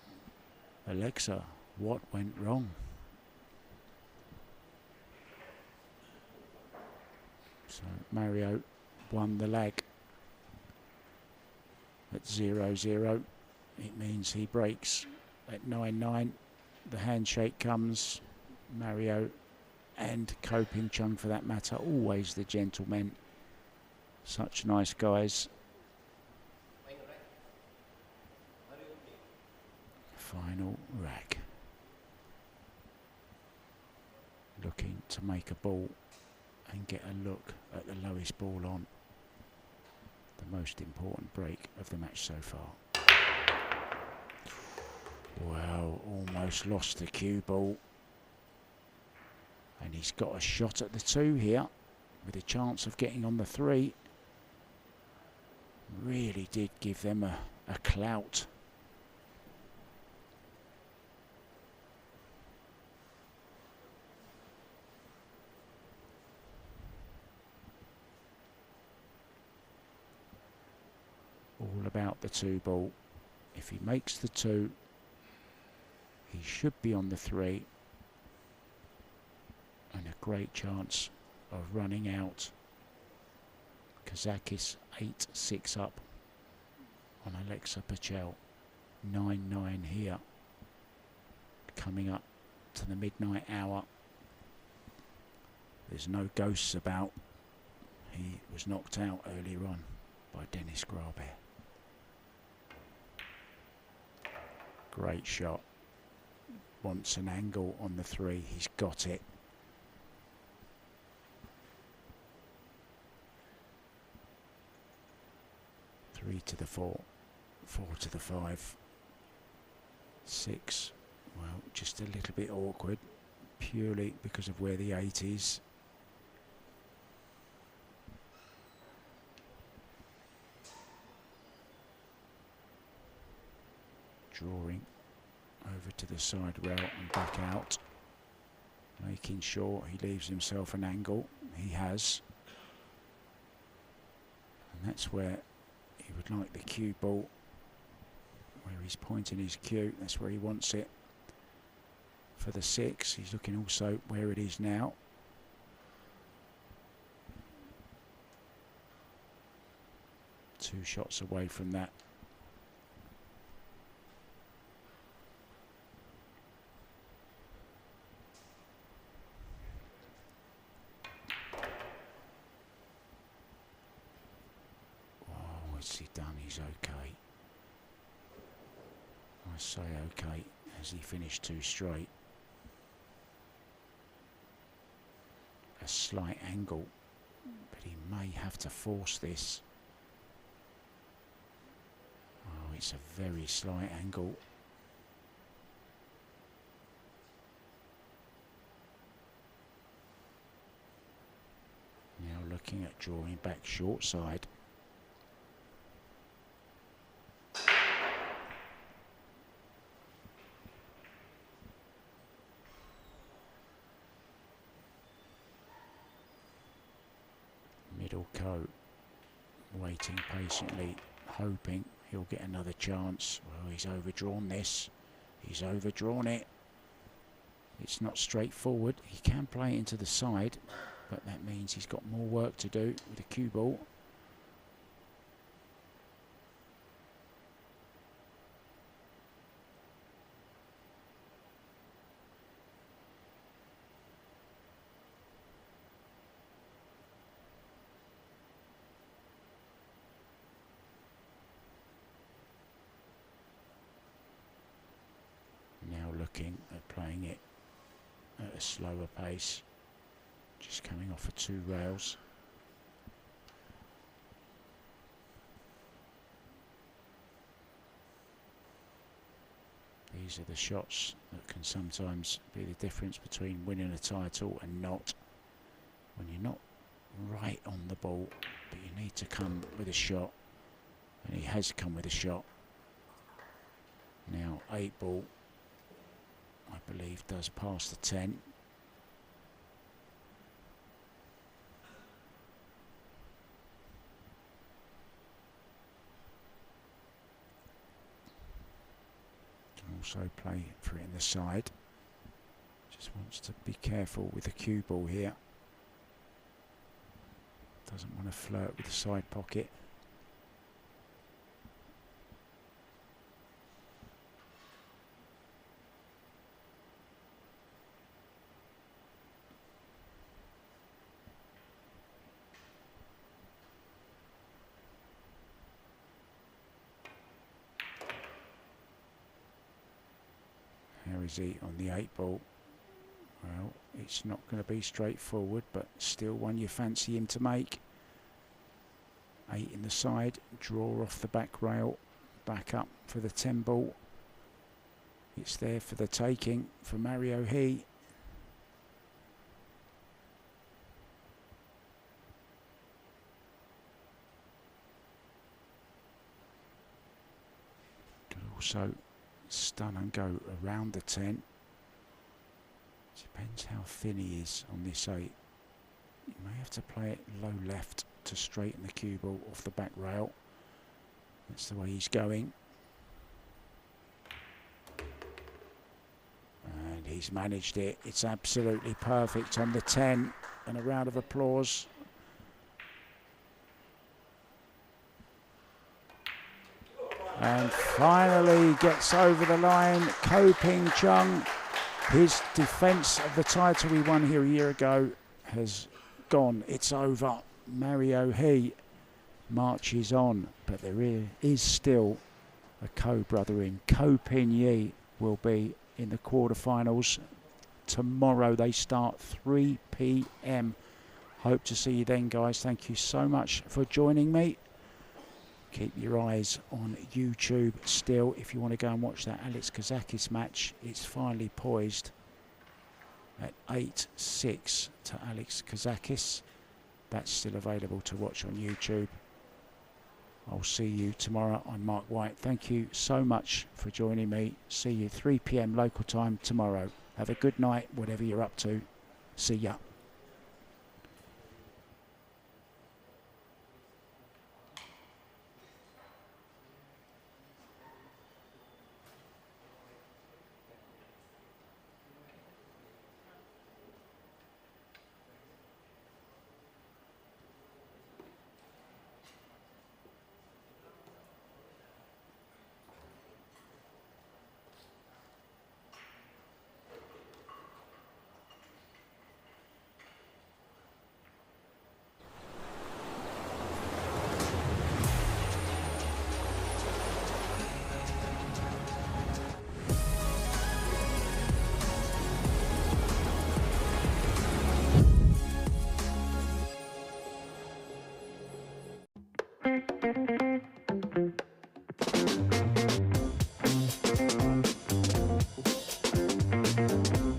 what went wrong? So Mario won the leg at 0-0. It means he breaks at 9-9. The handshake comes. Mario and Chung, for that matter, always the gentlemen. Such nice guys. Final rack. Looking to make a ball and get a look at the lowest ball on. The most important break of the match so far. Wow, almost lost the cue ball. And he's got a shot at the 2 here with a chance of getting on the 3. Really did give them a clout. putt the 2 ball. If he makes the 2, he should be on the 3, and a great chance of running out. Kazakis 8-6 up on Alexa Pachel. 9-9 here, coming up to the midnight hour. There's no ghosts about. He was knocked out earlier on by Dennis Graber. Great shot. Wants an angle on the 3. He's got it. Three to the 4. 4 to the 5. 6. Well, just a little bit awkward, purely because of where the 8 is. Drawing over to the side rail and back out, making sure he leaves himself an angle. He has, and that's where he would like the cue ball, where he's pointing his cue. That's where he wants it for the 6. He's looking also where it is now. Two shots away from that. What's he done? He's okay. I say okay as he finished 2 straight. A slight angle, but he may have to force this. Oh, it's a very slight angle. Now looking at drawing back short side. Middle coat, waiting patiently, hoping he'll get another chance. Well, he's overdrawn this. He's overdrawn it. It's not straightforward. He can play it into the side, but that means he's got more work to do with the cue ball. Looking at playing it at a slower pace, just coming off of 2 rails. These are the shots that can sometimes be the difference between winning a title and not. When you're not right on the ball, but you need to come with a shot, and he has come with a shot. Now 8 ball, I believe, does pass the 10. Can also play for it in the side. Just wants to be careful with the cue ball here. Doesn't want to flirt with the side pocket. How is he on the 8 ball? Well, it's not going to be straightforward, but still one you fancy him to make. 8 in the side, draw off the back rail, back up for the 10 ball. It's there for the taking for Mario He. Could also stun and go around the 10. Depends how thin he is on this 8. You may have to play it low left to straighten the cue ball off the back rail. That's the way he's going. And he's managed it. It's absolutely perfect on the 10. And a round of applause. And finally gets over the line, Chung. His defence of the title he won here a year ago has gone. It's over. Mario He marches on, but there is still a co-brother in. Ko Pin Yi will be in the quarterfinals. Tomorrow they start 3 p.m. Hope to see you then, guys. Thank you so much for joining me. Keep your eyes on YouTube still if you want to go and watch that Alex Kazakis match. It's finally poised at 8-6 to Alex Kazakis. That's still available to watch on YouTube. I'll see you tomorrow. I'm Mark White. Thank you so much for joining me. See you 3 p.m. local time tomorrow. Have a good night, whatever you're up to. See ya.